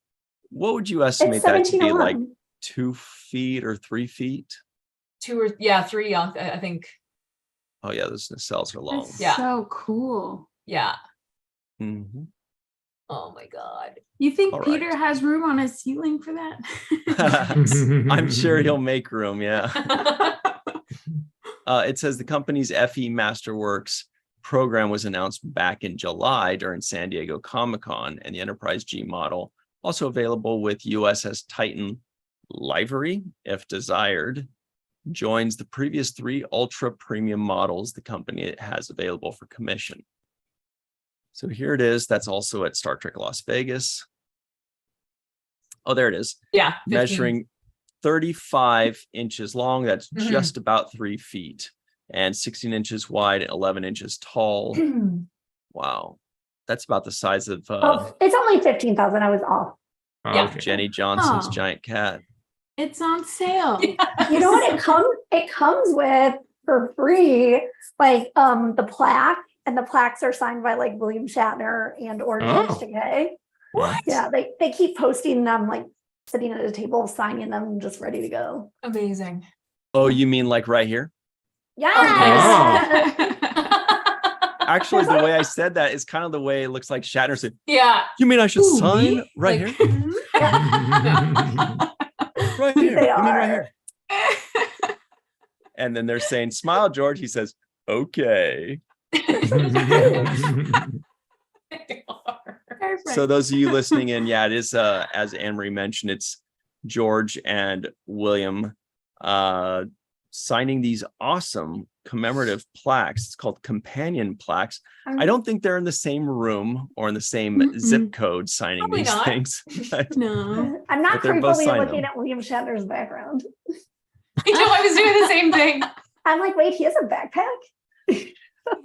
What would you It's estimate that to be, like 1701. 2 feet or 3 feet? 2 or 3, I think. Oh yeah, those nacelles are long. That's Yeah. so cool. Yeah. Mhm. Oh my god. You think All Peter right. has room on his ceiling for that? I'm sure he'll make room. Yeah. It says the company's FE Masterworks program was announced back in July during San Diego Comic-Con, and the Enterprise G model, also available with USS Titan livery, if desired, joins the previous 3 ultra premium models the company has available for commission. So here it is. That's also at Star Trek Las Vegas. Oh, there it is. Yeah. 15. Measuring 35 inches long. That's Mhm. just about 3 feet, and 16 inches wide and 11 inches tall. Wow. That's about the size of Oh, it's only 15,000. I was off. Oh, Yeah. okay. Jenny Johnson's Oh. giant cat. It's on sale. You know what it comes with for free, like the plaque, and the plaques are signed by like William Shatner and or James Oh. Takei. What? Yeah, they keep posting them, like sitting at a table, signing them, just ready to go. Amazing. Oh, you mean like right here? Yeah. Actually, the way I said that is kind of the way it looks like Shatner said, Yeah. you mean I should Ooh, sign me? right Like- here? Right here. They You mean right are. here? And then they're saying, smile, George. He says, okay. Perfect. So those of you listening in, yeah, it is as Anne-Marie mentioned, it's George and William signing these awesome commemorative plaques. It's called companion plaques. I don't think they're in the same room or in the same zip code signing Probably these not. things. No. I'm not But they're both creepily signed looking them. at William Shatner's background. I know, I was doing the same thing. I'm like, wait, he has a backpack? He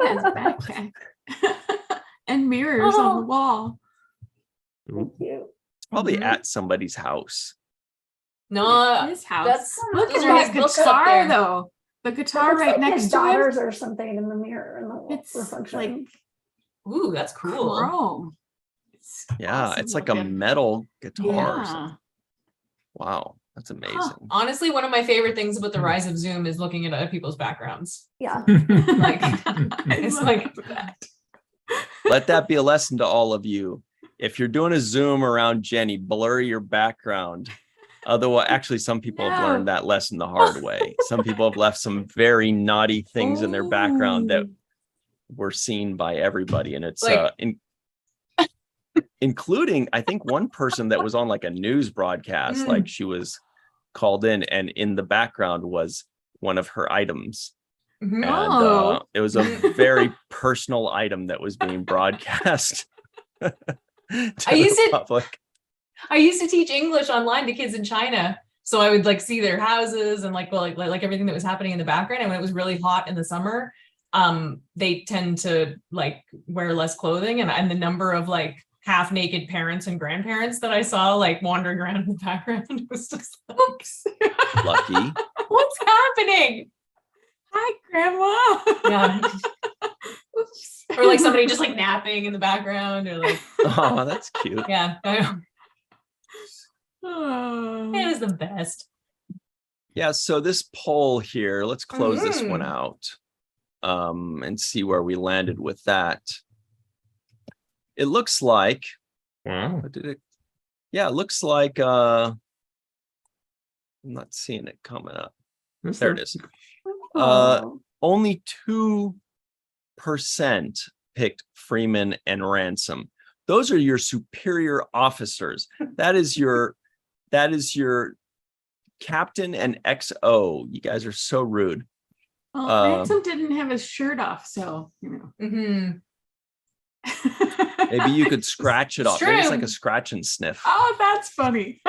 has a backpack. And mirrors on the wall. Thank you. Probably Mhm. at somebody's house. No, His house. that's Look those at are his that books up guitar, there. though. The guitar Looks right like next his to him. daughters or something in the mirror in the It's reflection. like Ooh, that's cool. chrome. It's Yeah, awesome it's like a looking. metal guitar or Yeah. something. Wow, that's amazing. Honestly, one of my favorite things about the rise of Zoom is looking at other people's backgrounds. Yeah. Like, I it's love like that. Let that be a lesson to all of you. If you're doing a Zoom around Jenny, blur your background. Otherwise, actually, some people have learned that lesson the hard way. Some people have left some very naughty things in their background that were seen by everybody. And it's Like- including, I think, one person that was on like a news broadcast, like she was called in, and in the background was one of her items. Mhm. And it was a very personal item that was being broadcast to the public. I used to teach English online to kids in China. So I would like see their houses and like everything that was happening in the background. And when it was really hot in the summer, they tend to like wear less clothing, and the number of like half naked parents and grandparents that I saw like wandering around in the background was just like, oops, Lucky. what's happening? Hi, Grandma. Yeah. Oops. Or like somebody just like napping in the background, or like, Oh, that's cute. yeah, I know. Oh. It was the best. Yeah, so this poll here, let's close this one Mhm. out and see where we landed with that. It looks like, Wow. it looks like I'm not seeing it coming up. There it is. Oh. Only 2% picked Freeman and Ransom. Those are your superior officers. That is your captain and XO. You guys are so rude. Well, Ransom didn't have his shirt off, so you know. Mhm. Maybe you could scratch it It's off. Maybe it's true. like a scratch and sniff. Oh, that's funny.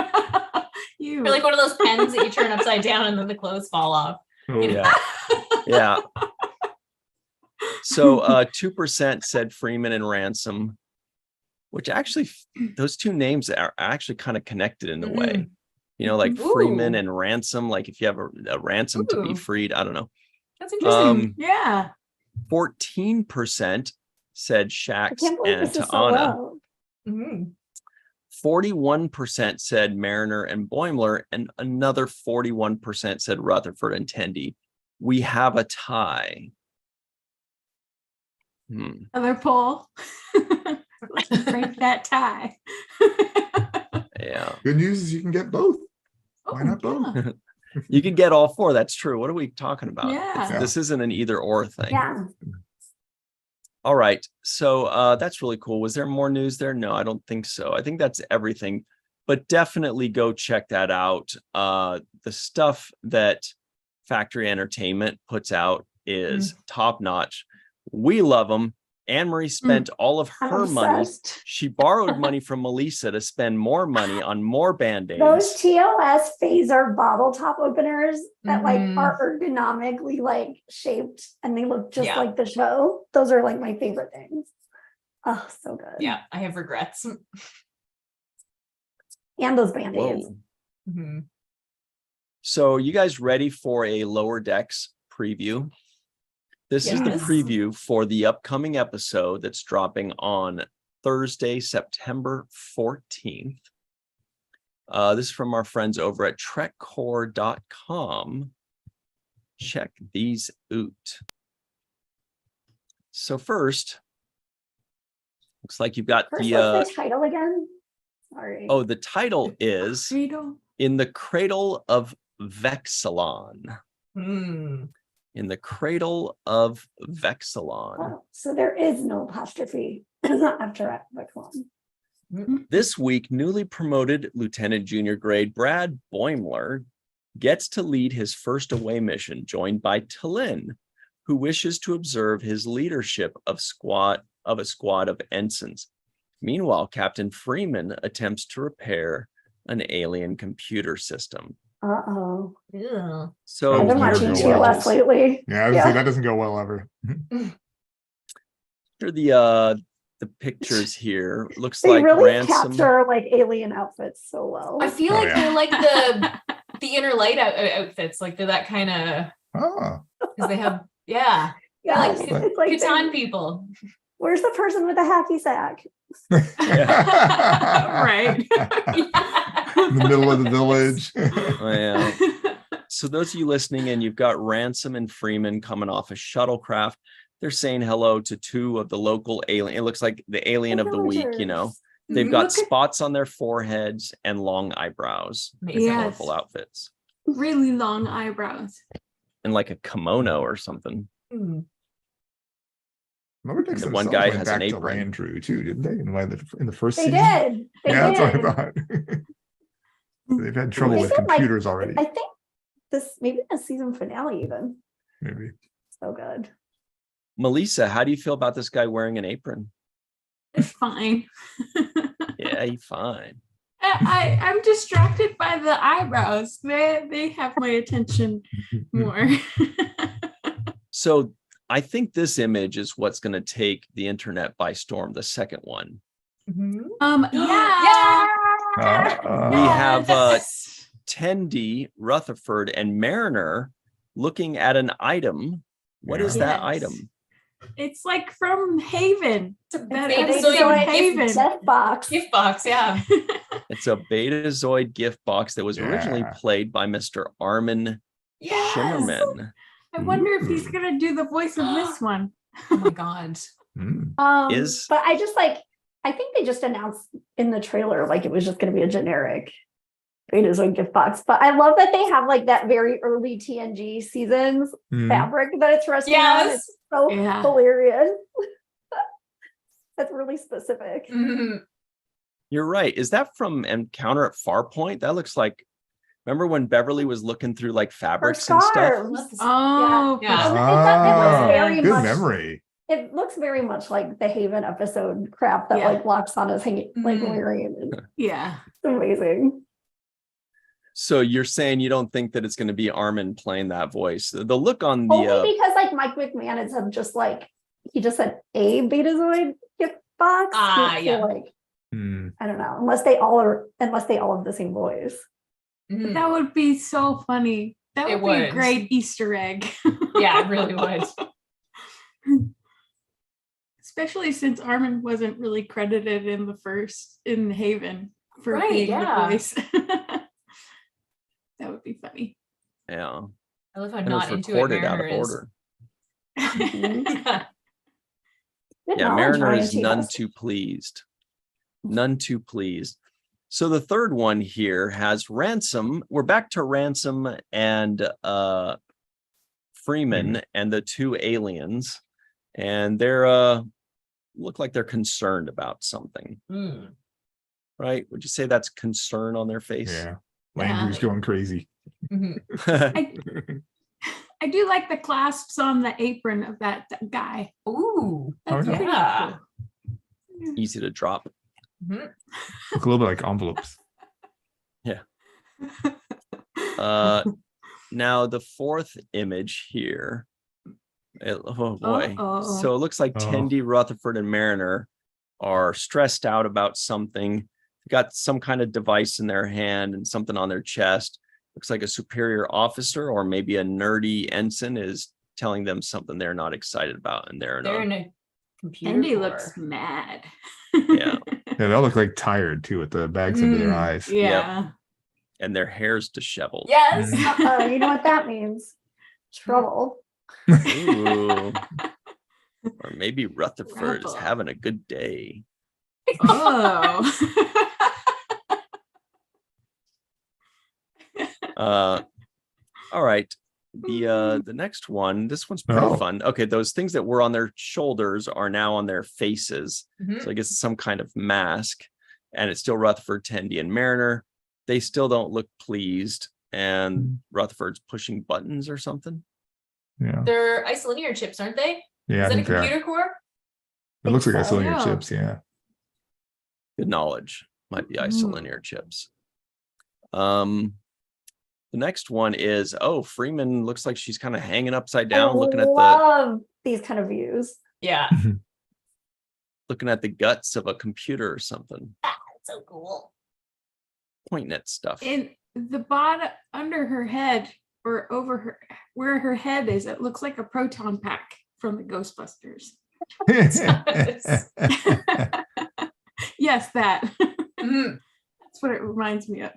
You. Or like one of those pens that you turn upside down and then the clothes fall off. Oh, Yeah. Yeah. So 2% said Freeman and Ransom, which actually those two names are actually kind of connected in a way. You know, like Freeman Ooh. and Ransom, like if you have a ransom to be Ooh. freed. I don't know. That's interesting. Yeah. 14% said I Shax can't believe and this is so Ta'ana. low. Mhm. 41% said Mariner and Boimler, and another 41% said Rutherford and Tendi. We have a tie. Other poll. Let's break that tie. Yeah. Good news is you can get both. Why not both? Yeah. You could get all four. That's true. What are we talking about? Yeah. This isn't an either or thing. Yeah. All right. So that's really cool. Was there more news there? No, I don't think so. I think that's everything. But definitely go check that out. The stuff that Factory Entertainment puts out is top notch. We love them. Anne-Marie spent all of I'm her money. obsessed. She borrowed money from Melissa to spend more money on more Band-Aids. Those TOS phaser bottle top openers that like Mhm. are ergonomically like shaped and they look just Yeah. like the show. Those are like my favorite things. Oh, so good. Yeah, I have regrets. And those band-aids. Whoa. Mhm. So you guys ready for a Lower Decks preview? This is the Yes. preview for the upcoming episode that's dropping on Thursday, September 14th. This is from our friends over at trekcore.com. Check these out. So first, looks like you've got First, the what's the title again? Sorry. the title is Credo. In the Cradle of Vexilon. Mm. In the Cradle of Vexilon. Oh, so there is no apostrophe after Vexilon. This week, newly promoted Lieutenant Junior Grade Brad Boimler gets to lead his first away mission, joined by T'Lyn, who wishes to observe his leadership of a squad of ensigns. Meanwhile, Captain Freeman attempts to repair an alien computer system. Uh-oh. Yeah. So I've been never watching go TOS well. lately. Yeah, I would say that doesn't go well ever. after the pictures here, looks They like really Ransom. capture like alien outfits so well. I feel Oh, like yeah. they're like the inner light outfits, like they're that kind of, Oh. because they have, yeah, Yeah, like it's like Catan people. where's the person with the hacky sack? Right. In the middle of the village. Oh, yeah. So those of you listening in, you've got Ransom and Freeman coming off a shuttlecraft. They're saying hello to two of the local alien. It looks like the alien of the week, you know. They've got Look at- spots on their foreheads and long eyebrows. Amazing. Yes. Colorful outfits. Really long eyebrows. And like a kimono or something. Hmm. Lower Decks The one themselves guy went has back an to apron. Landrew too, didn't they? In the first They season? did. They Yeah, did. that's what I thought. They've had trouble They with said, like, computers already. I think maybe a season finale even. Maybe. So good. Melissa, how do you feel about this guy wearing an apron? It's fine. Yeah, he's fine. I'm distracted by the eyebrows. They have my attention more. So I think this image is what's going to take the internet by storm, the second one. Yeah. We have Yes. Tendi, Rutherford, and Mariner looking at an item. What is that Yes. item? It's like from Haven. It's a That Betazoid episode gift- Haven. Death box. gift box, yeah. It's a Betazoid gift box that was originally Yeah. played by Mr. Armin Yes. Shimmerman. I wonder if he's Ooh. gonna do the voice of this one. Oh my god. Mm. But I think they just announced in the trailer like it was just going to be a generic Betazoid gift box. But I love that they have like that very early TNG seasons Mm. fabric that it's resting on. Yes. It's so Yeah. hilarious. That's really specific. Mhm. You're right. Is that from Encounter at Farpoint? That looks like, remember when Beverly was looking through like Her fabrics and stuff? scarves. Oh, Yeah. It looks very Good much- memory. It looks very much like the Haven episode crap that Yeah. like Loxana is hanging, like Mhm. wearing. It's yeah. amazing. So you're saying you don't think that it's going to be Armin playing that voice? The look on Only the because like Mike McMahon had just like he just said a Betazoid gift box. Ah, So, yeah. like Mm. I don't know, unless they all have the same voice. Mhm. That would be so funny. That It would be a would. great Easter egg. Yeah, it really would. Especially since Armin wasn't really credited in Haven for Right, being yeah. the voice. That would be funny. yeah, I love how and it was not into it recorded out of Mariner is. order. Yeah. Good Yeah, knowledge, Mariner Ryan is none Seabass. too pleased. None too pleased. So the third one here has Ransom. We're back to Ransom and Freeman and the two aliens, and they're look like they're concerned about something, Mm. right? Would you say that's concern on their face? Yeah. Landry's going crazy. Mhm. I do like the clasps on the apron of that guy. Ooh. That's Oh, yeah. pretty Yeah. cool. Easy to drop. Mhm. Look a little bit like envelopes. Now the fourth image here. Oh boy. Uh-oh. So it looks like Oh. Tendi, Rutherford, and Mariner are stressed out about something. Got some kind of device in their hand and something on their chest. Looks like a superior officer or maybe a nerdy ensign is telling them something they're not excited about, and they're They're in not. a computer. Andy core. looks mad. Yeah. Yeah, they all look like tired too with the bags under their Mm. eyes. Yeah. And their hair's disheveled. Yes. You know what that means? Trouble. Ooh. Or maybe Rutherford is Trouble. having a good day. Oh. All right. The next one, this one's pretty Oh. fun. Okay, those things that were on their shoulders are now on their faces. Mhm. So I guess it's some kind of mask. And it's still Rutherford, Tendi, and Mariner. They still don't look pleased. and Rutherford's pushing buttons or something. Yeah. They're isolinear chips, aren't they? Yeah. Is I that a think they are. computer core? It looks like so. isolinear Yeah. chips. Yeah. Good knowledge. Might be Mm. isolinear chips. The next one is, Freeman looks like she's kind of hanging upside down, looking at love these kind of views. Yeah. the guts of a computer or something. That's so cool. Pointing at stuff. In the bottom, under her head or over her, where her head is, it looks like a proton pack from the Ghostbusters. Yes, that. Mhm. That's what it reminds me of.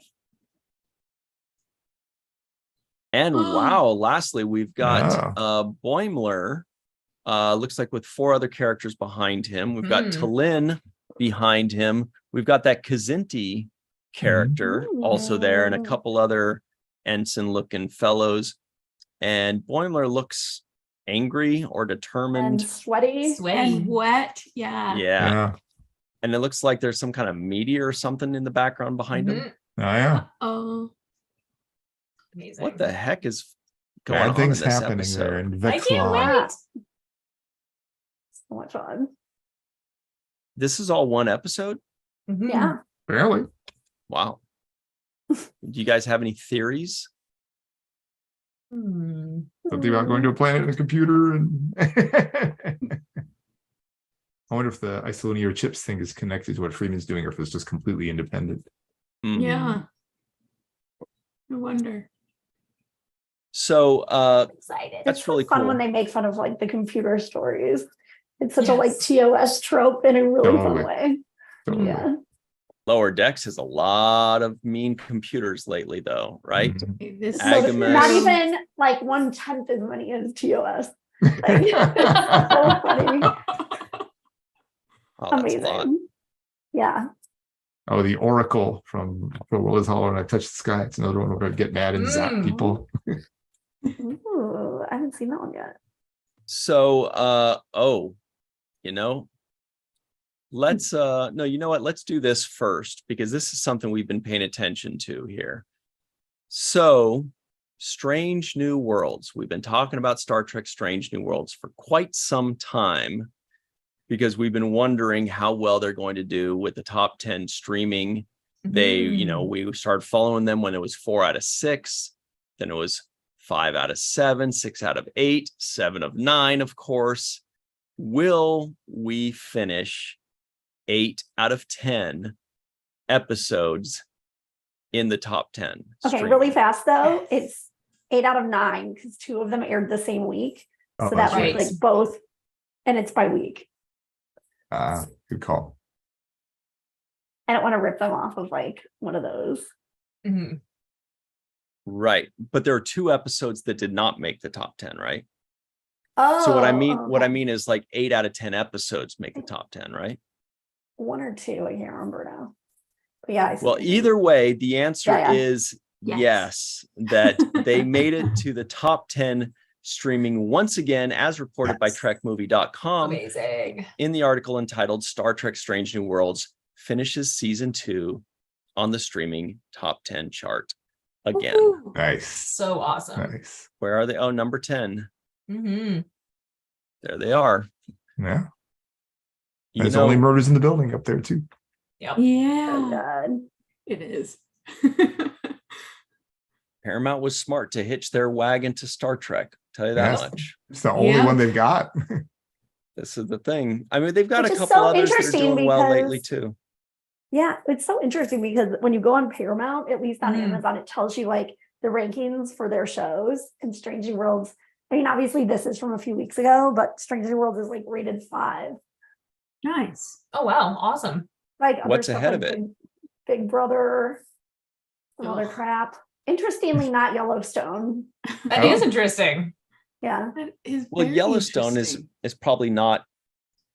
And wow, lastly, we've got Boimler, looks like with 4 other characters behind him. We've got T'Lyn behind him. We've got that Kzinti character also there, and a couple other ensign-looking fellows. And Boimler looks angry or determined. And sweaty. And wet. Yeah. Yeah. And it looks like there's some kind of meteor or something in the background behind him. Mhm. Oh yeah. Oh. Amazing. What the heck is going Bad on things in this happening episode? there in I can't Vexlon. wait. So much fun. This is all one episode? Mhm. Yeah. Barely. Wow. Do you guys have any theories? Hmm. Something about going to a planet and a computer and I wonder if the isolinear chips thing is connected to what Freeman's doing or if it's just completely independent. Mhm. Yeah. I wonder. So Excited. That's It's really fun cool. when they make fun of like the computer stories. It's such a like Yes. TOS trope in a really Totally. fun way. Totally. Yeah. Lower Decks has a lot of mean computers lately, though, right? Mhm. This So Agamus. not even like 1/10 as many as TOS. Like, it's so funny. Oh, that's a lot. Amazing. Yeah. Oh, the Oracle from The World is Hollow and I Touch the Sky. It's another one where I get mad and zap people. Ooh, I haven't seen that one yet. So let's no, you know what? Let's do this first because this is something we've been paying attention to here. So, Strange New Worlds. We've been talking about Star Trek Strange New Worlds for quite some time because we've been wondering how well they're going to do with the top 10 streaming. They, we started following them when it was 4 out of 6, then it was 5 out of 7, 6 out of 8, 7 of 9, of course. Will we finish 8 out of 10 episodes in the top 10? Okay, streaming? really fast though. It's 8 out of 9 because 2 of them aired the same week. So Oh, that right. was like both, and it's by week. Good call. I don't want to rip them off of like one of those. Mhm. Right. But there are 2 episodes that did not make the top 10, right? Oh, So what I mean okay. is like 8 out of 10 episodes make the top 10, right? 1 or 2, I can't remember now. But yeah, I see Well, what you mean. either way, the answer Yeah. is Yes. yes, that they made it to the top 10 streaming once again, as reported by Yes. TrekMovie.com Amazing. in the article entitled Star Trek Strange New Worlds finishes season 2 on the streaming top 10 chart again. Woohoo. Nice. So awesome. Nice. Where are they? Oh, number 10. Mhm. There they are. Yeah. You There's know, only murders in the building up there too. Yep. Oh, Yeah. God. It is. Paramount was smart to hitch their wagon to Star Trek. Tell you that Yes. much. It's the only Yeah. one they've got. This is the thing. I mean, they've got Which a is couple so others that are interesting doing well because- lately too. Yeah, it's so interesting because when you go on Paramount, at least on Mhm. Amazon, it tells you like the rankings for their shows. And Strange New Worlds, I mean, obviously this is from a few weeks ago, but Strange New Worlds is like rated 5. Nice. Oh wow, awesome. Like other What's stuff ahead like of it? Big Brother, some other Ugh. crap. Interestingly, not Yellowstone. That Oh. is interesting. Yeah. That is Well, very Yellowstone interesting. is probably not.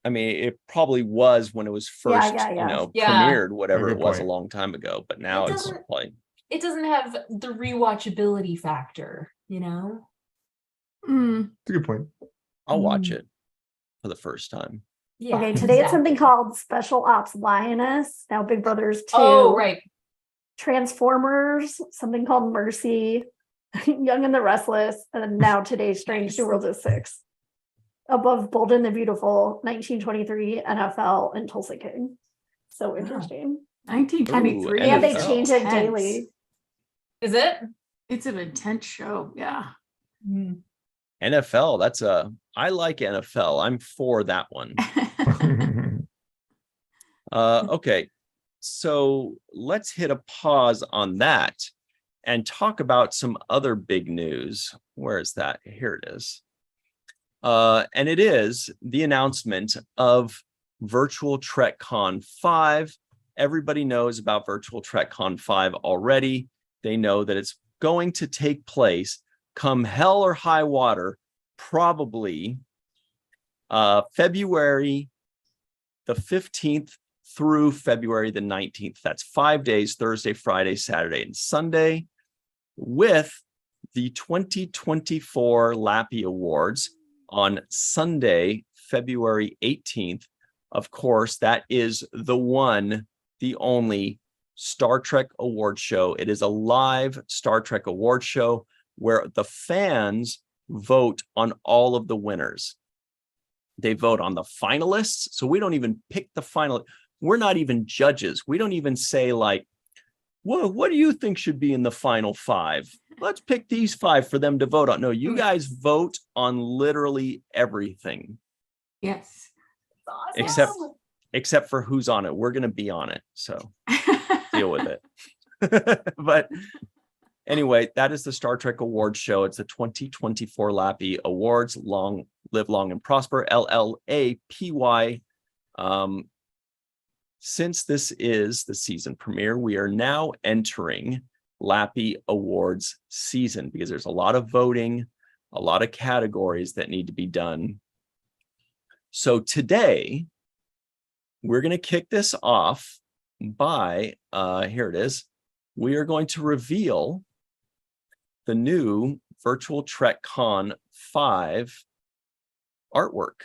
I mean, it probably was when it was first, Yeah. Yeah. premiered, whatever Good it was a point. long time ago. But now It it's doesn't- like, It doesn't have the rewatchability factor, you know? Mm. It's a good point. I'll watch Mm. it for the first time. Yeah. Okay, today it's something exactly. called Special Ops Lioness. Now Big Brother's 2. Oh, right. Transformers, something called Mercy, Young and the Restless, and then now today's Strange New Worlds is 6. Above Bold and the Beautiful, 1923, NFL, and Tulsa King. So interesting. 1923. Ooh, Yeah, they NFL. change it Intense. daily. Is it? It's an intense show. Yeah. NFL, I like NFL. I'm for that one. Okay, so let's hit a pause on that and talk about some other big news. Where is that? Here it is. And it is the announcement of Virtual TrekCon 5. Everybody knows about Virtual TrekCon 5 already. They know that it's going to take place come hell or high water, probably February the 15th through February the 19th. That's 5 days, Thursday, Friday, Saturday, and Sunday, with the 2024 LLAPy Awards on Sunday, February 18th. Of course, that is the one, the only Star Trek award show. It is a live Star Trek award show where the fans vote on all of the winners. They vote on the finalists. So we don't even pick the final. We're not even judges. We don't even say like, well, what do you think should be in the final 5? Let's pick these 5 for them to vote on. No, you guys vote on literally everything. Yes. Awesome. Except for who's on it. We're going to be on it. So deal with it. But anyway, that is the Star Trek Awards show. It's the 2024 LLAPy Awards. Live long and prosper. LLAPy. Since this is the season premiere, we are now entering LLAPy Awards season because there's a lot of voting, a lot of categories that need to be done. So today, we're going to kick this off by, here it is. We are going to reveal the new Virtual TrekCon 5 artwork,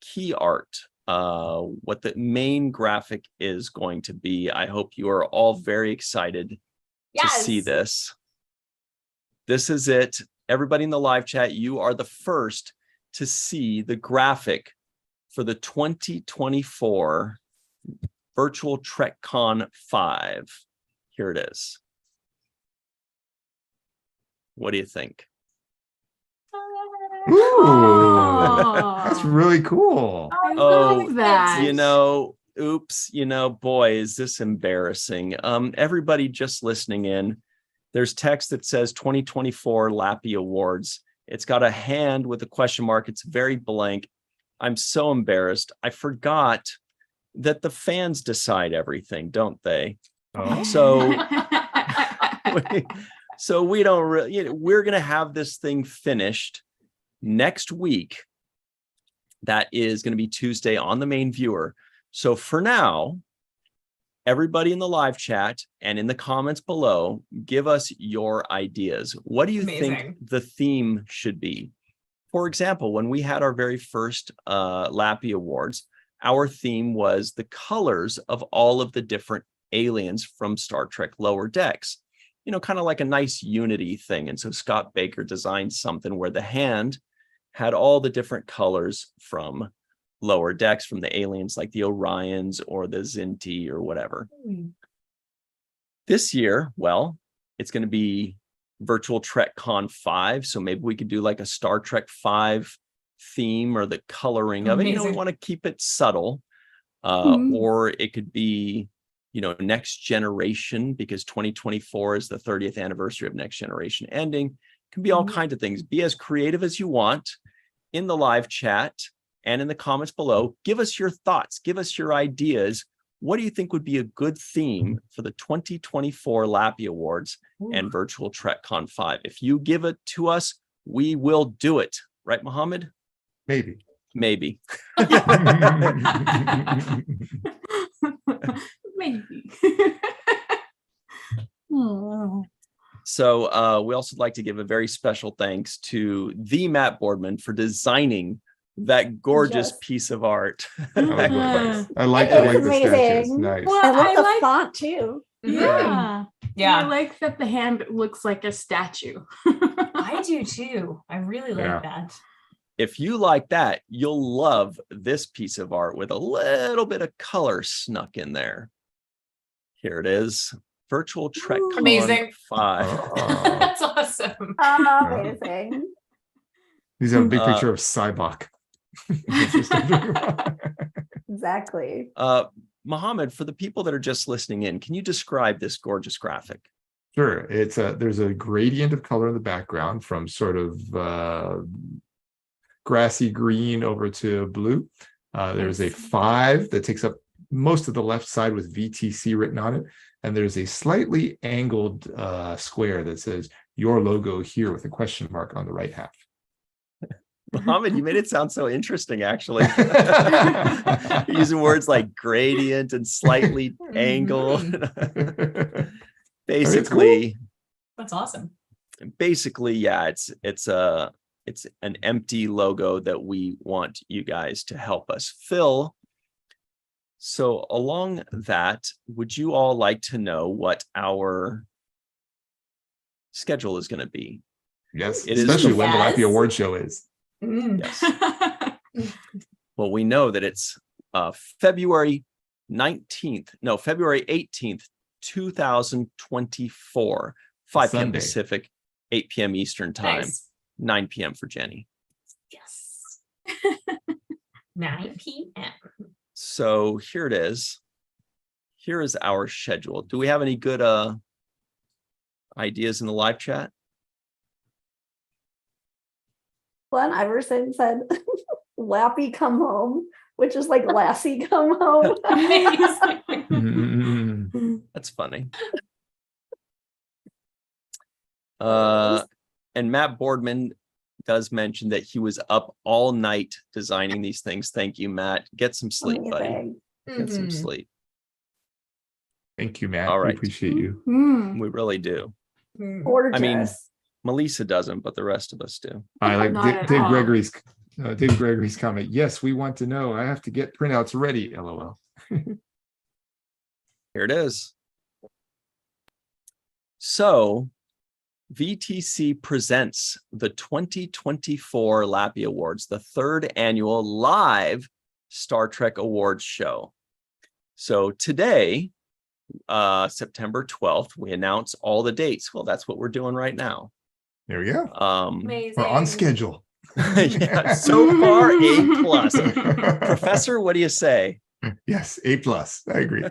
key art, what the main graphic is going to be. I hope you are all very excited to see this. This is it. Everybody in the live chat, you are the first to see the graphic for the 2024 Virtual TrekCon 5. Here it is. What do you think? Ooh, that's really cool. I Oh, love that. Oops, boy, is this embarrassing. Everybody just listening in, there's text that says 2024 LLAPy Awards. It's got a hand with a question mark. It's very blank. I'm so embarrassed. I forgot that the fans decide everything, don't they? Oh. So we don't really, we're going to have this thing finished next week. That is going to be Tuesday on the main viewer. So for now, everybody in the live chat and in the comments below, give us your ideas. What do you think the theme should be? For example, when we had our very first LLAPy Awards, our theme was the colors of all of the different aliens from Star Trek Lower Decks. Kind of like a nice unity thing. And so Scott Baker designed something where the hand had all the different colors from Lower Decks, from the aliens like the Orions or the Zinti or whatever. This year, well, it's going to be Virtual TrekCon 5. So maybe we could do like a Star Trek 5 theme or the coloring of it. We want to keep it subtle. Or it could be, Next Generation, because 2024 is the 30th anniversary of Next Generation ending. It can be all kinds of things. Be as creative as you want in the live chat and in the comments below. Give us your thoughts. Give us your ideas. What do you think would be a good theme for the 2024 LLAPy Awards and Virtual TrekCon 5? If you give it to us, we will do it. Right, Mohammed? Maybe. Maybe. So we also like to give a very special thanks to the Matt Boardman for designing that gorgeous piece of art. I like the statue. It's nice. Well, I love I the like font too. Yeah. Yeah. I like that the hand looks like a statue. I do too. I really like that. If you like that, you'll love this piece of art with a little bit of color snuck in there. Here it is. Virtual Trek Con Amazing. 5. That's awesome. Amazing. These have a big picture of Cybok. Exactly. Mohammed, for the people that are just listening in, can you describe this gorgeous graphic? Sure. There's a gradient of color in the background from sort of grassy green over to blue. There's a 5 that takes up most of the left side with VTC written on it. And there's a slightly angled square that says your logo here with a question mark on the right half. Mohammed, you made it sound so interesting, actually. Using words like gradient and slightly angled. Basically, cool. That's awesome. Basically, yeah, it's an empty logo that we want you guys to help us fill. So along that, would you all like to know what our schedule is going to be? Yes, It is especially when the Yes. LLAPy Award show is. Yes. Well, we know that it's February 18th, 2024, 5 p.m. Sunday. Pacific, 8 p.m. Eastern time, Nice. 9 p.m. for Jenny. Yes. 9 p.m. So here it is. Here is our schedule. Do we have any good ideas in the live chat? Glenn Iverson said, Lappy come home, which is like Lassie come home. Mm. That's funny. And Matt Boardman does mention that he was up all night designing these things. Thank you, Matt. Get some sleep, buddy. Amazing. Get some sleep. Thank you, Matt. All We right. appreciate you. We really do. Gorgeous. I mean, Melissa doesn't, but the rest of us do. I like Not at Dave all. Gregory's comment. Yes, we want to know. I have to get printouts ready. LOL. Here it is. So VTC presents the 2024 LLAPy Awards, the 3rd annual live Star Trek Awards show. So today, September 12th, we announce all the dates. Well, that's what we're doing right now. There we go. Amazing. We're on schedule. Yeah, so far, A+. Professor, what do you say? Yes, A+. I agree.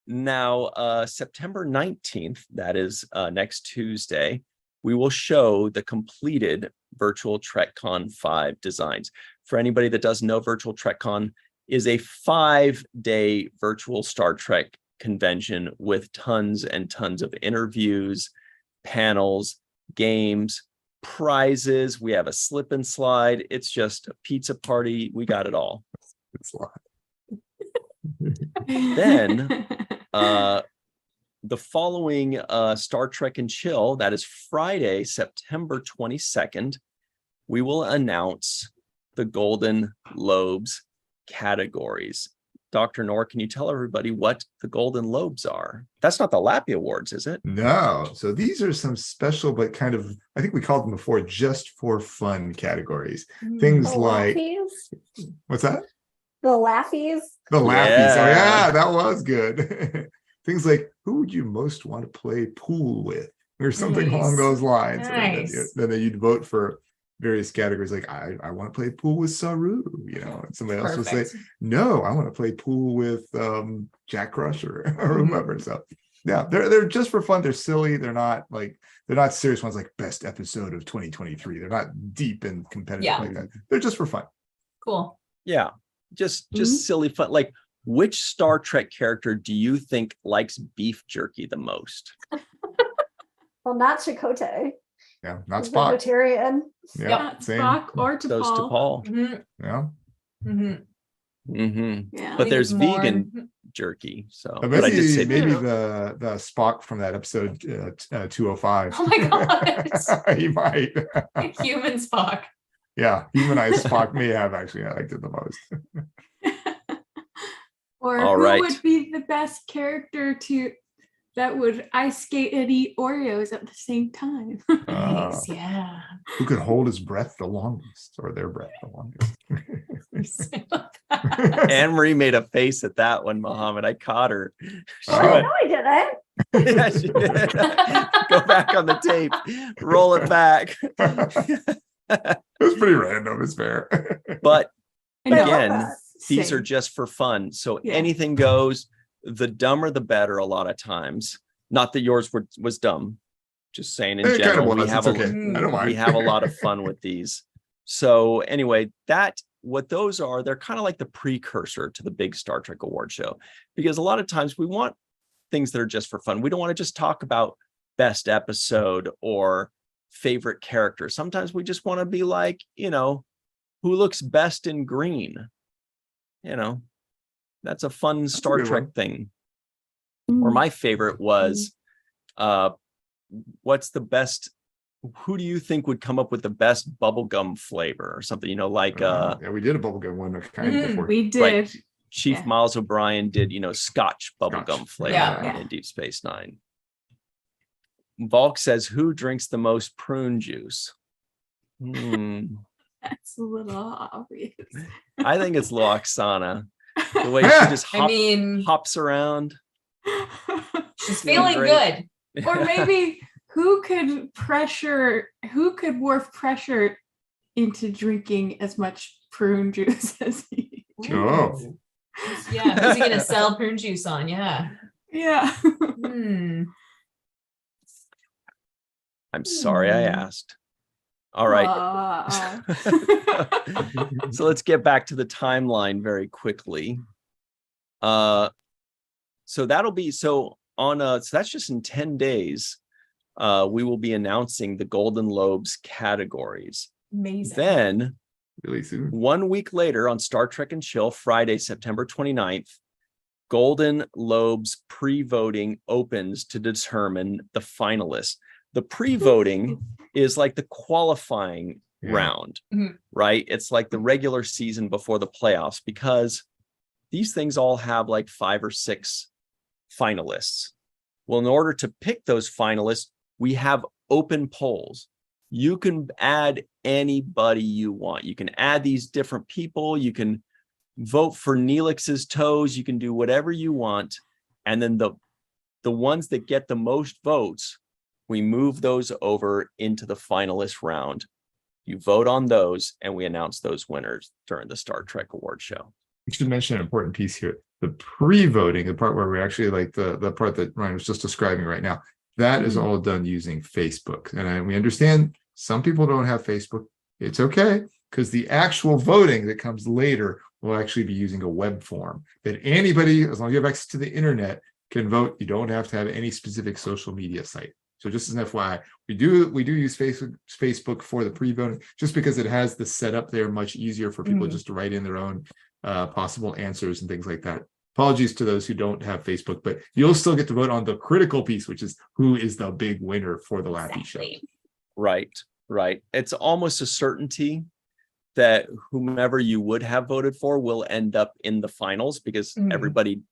Now, September 19th, that is next Tuesday, we will show the completed Virtual TrekCon 5 designs. For anybody that doesn't know, Virtual TrekCon is a 5-day virtual Star Trek convention with tons and tons of interviews, panels, games, prizes. We have a slip and slide. It's just a pizza party. We got it all. It's a lot. Then the following Star Trek and Chill, that is Friday, September 22nd, we will announce the Golden Lobes categories. Dr. Noor, can you tell everybody what the Golden Lobes are? That's not the LLAPy Awards, is it? No. So these are some special, but kind of, I think we called them before, just for fun categories. Things The like, Lappies? what's that? The Lappies? The Lappies. Yeah. Oh, yeah, that was good. Things like, who would you most want to play pool with? Or something along Nice. those lines. Nice. And then you'd vote for various categories like, I want to play pool with Saru, and somebody else would say, Perfect. no, I want to play pool with Jack Crusher or whomever. So yeah, they're just for fun. They're silly. They're not serious ones like best episode of 2023. They're not deep and competitive Yeah. like that. They're just for fun. Cool. Yeah, just silly fun. Like, which Star Trek character do you think likes beef jerky the most? Well, not Chakotay. Yeah, not He's Spock. vegetarian. Yeah, Not same. Spock or to Goes to Paul. Paul. Yeah. Mm-hmm. Yeah. But think there's it's more- vegan jerky. So, I but I did say maybe beef. the Spock from that episode 205. Oh my God. He might. Human Spock. Yeah, humanized Spock may have actually. I liked it the most. Or All who right. would be the best character that would ice skate and eat Oreos at the same time? Nice, yeah. Who could hold his breath the longest, or their breath the longest? Anne Marie made a face at that one, Muhammad. I caught her. She Oh. went, No, I didn't. yeah, she did. Go back on the tape, roll it back. It was pretty random, it's fair. But I know. again, these are Same. just for fun. So Yeah. anything goes. The dumber, the better. A lot of times. Not that yours was dumb. Just saying in It kind of general, we was. have It's okay. I don't mind. we have a lot of fun with these. So anyway, what those are, they're kind of like the precursor to the big Star Trek award show, because a lot of times we want things that are just for fun. We don't want to just talk about best episode or favorite character. Sometimes we just want to be like, who looks best in green? That's a fun Star good Trek one. thing. Or my favorite was, what's the best? Who do you think would come up with the best bubblegum flavor or something? Yeah, we did a bubblegum one before. We did. Right. Chief Yeah. Miles O'Brien did, Scotch bubblegum Scotch. flavor Yeah. in Deep Space Nine. Volk says, who drinks the most prune juice? That's a little obvious. I think it's Loxana. The way she just I mean, hops around. she's feeling feeling great. good. Or maybe who could work pressure into drinking as much prune juice as he? Oh. Yeah, who's he gonna sell prune juice on? Yeah. Yeah. I'm sorry I asked. All right. So let's get back to the timeline very quickly. So that's just in 10 days. We will be announcing the Golden Lobes categories. Amazing. Then Really soon. 1 week later on Star Trek and Chill, Friday, September 29th, Golden Lobes pre-voting opens to determine the finalists. The pre-voting is like the qualifying round, right? It's like the regular season before the playoffs, because these things all have like 5 or 6 finalists. Well, in order to pick those finalists, we have open polls. You can add anybody you want. You can add these different people. You can vote for Neelix's toes. You can do whatever you want. And then the ones that get the most votes, we move those over into the finalist round. You vote on those, and we announce those winners during the Star Trek award show. We should mention an important piece here. The pre-voting, the part where we actually like the part that Ryan was just describing right now, that is all done using Facebook. And we understand some people don't have Facebook. It's okay, because the actual voting that comes later will actually be using a web form that anybody, as long as you have access to the internet, can vote. You don't have to have any specific social media site. So just as an FYI, we do use Facebook for the pre-voting, just because it has the setup there much easier for people just to write in their own possible answers and things like that. Apologies to those who don't have Facebook, but you'll still get to vote on the critical piece, which is who is the big winner for the LLAPy show. Right. It's almost a certainty that whomever you would have voted for will end up in the finals, because everybody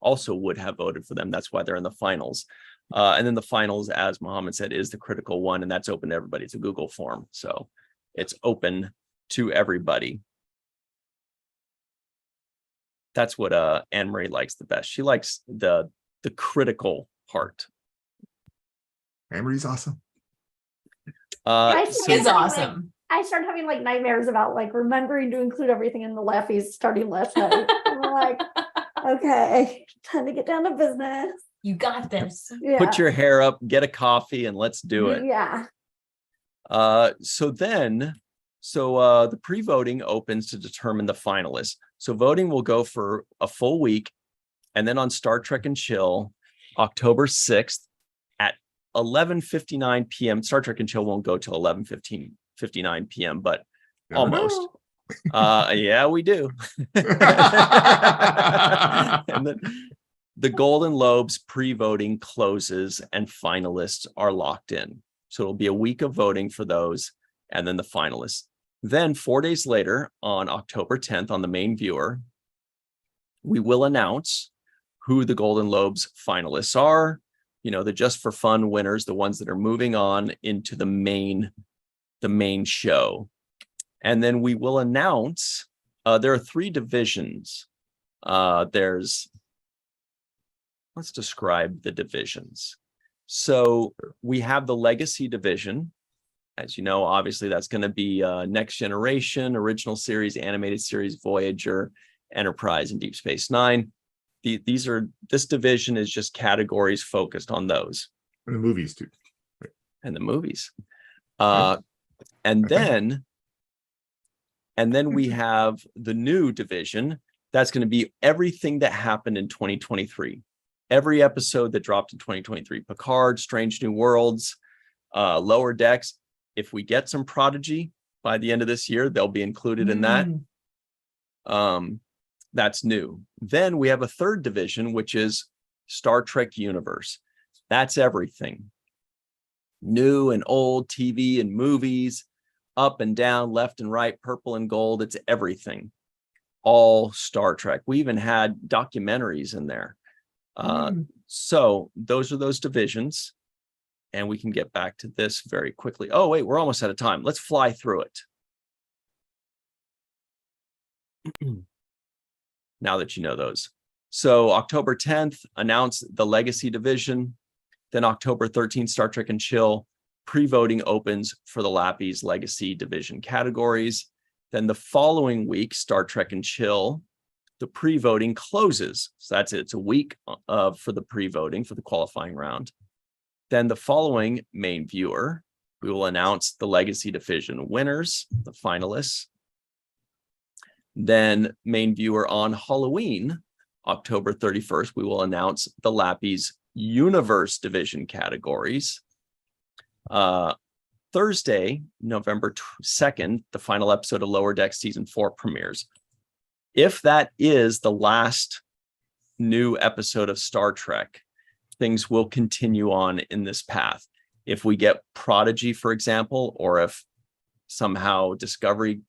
also would have voted for them. That's why they're in the finals. And then the finals, as Muhammad said, is the critical one, and that's open to everybody. It's a Google form, so it's open to everybody. That's what Anne Marie likes the best. She likes the critical part. Anne Marie's awesome. Is awesome. I started having like nightmares about like remembering to include everything in the LLAPys starting last night. I'm like, okay, time to get down to business. You got this. Yeah. Put your hair up, get a coffee, and let's do it. Yeah. So the pre-voting opens to determine the finalists. So voting will go for a full week, and then on Star Trek and Chill, October 6th at 11:59 p.m. Star Trek and Chill won't go till 11:59 p.m., but almost. Yeah, we do. And then the Golden Lobes pre-voting closes and finalists are locked in. So it'll be a week of voting for those, and then the finalists. Then 4 days later, on October 10th, on the main viewer, we will announce who the Golden Globes finalists are, the just for fun winners, the ones that are moving on into the main show. And then we will announce, there are 3 divisions. Let's describe the divisions. So we have the Legacy division. As you know, obviously that's going to be Next Generation, Original Series, Animated Series, Voyager, Enterprise, and Deep Space Nine. This division is just categories focused on those. And the movies too. Right. And the movies. Okay. And then we have the new division. That's going to be everything that happened in 2023. Every episode that dropped in 2023. Picard, Strange New Worlds, Lower Decks. If we get some Prodigy by the end of this year, they'll be included in that. That's new. Then we have a third division, which is Star Trek Universe. That's everything. New and old TV and movies, up and down, left and right, purple and gold. It's everything. All Star Trek. We even had documentaries in there. So those are those divisions. And we can get back to this very quickly. Oh, wait, we're almost out of time. Let's fly through it. Now that you know those. So October 10th, announce the Legacy division. Then October 13th, Star Trek and Chill. Pre-voting opens for the LLAPy's Legacy division categories. Then the following week, Star Trek and Chill, the pre-voting closes. So that's it. It's a week for the pre-voting for the qualifying round. Then the following main viewer, we will announce the Legacy division winners, the finalists. Then main viewer on Halloween, October 31st, we will announce the LLAPy's Universe division categories. Thursday, November 2nd, the final episode of Lower Decks Season 4 premieres. If that is the last new episode of Star Trek, things will continue on in this path. If we get Prodigy, for example, or if somehow Discovery,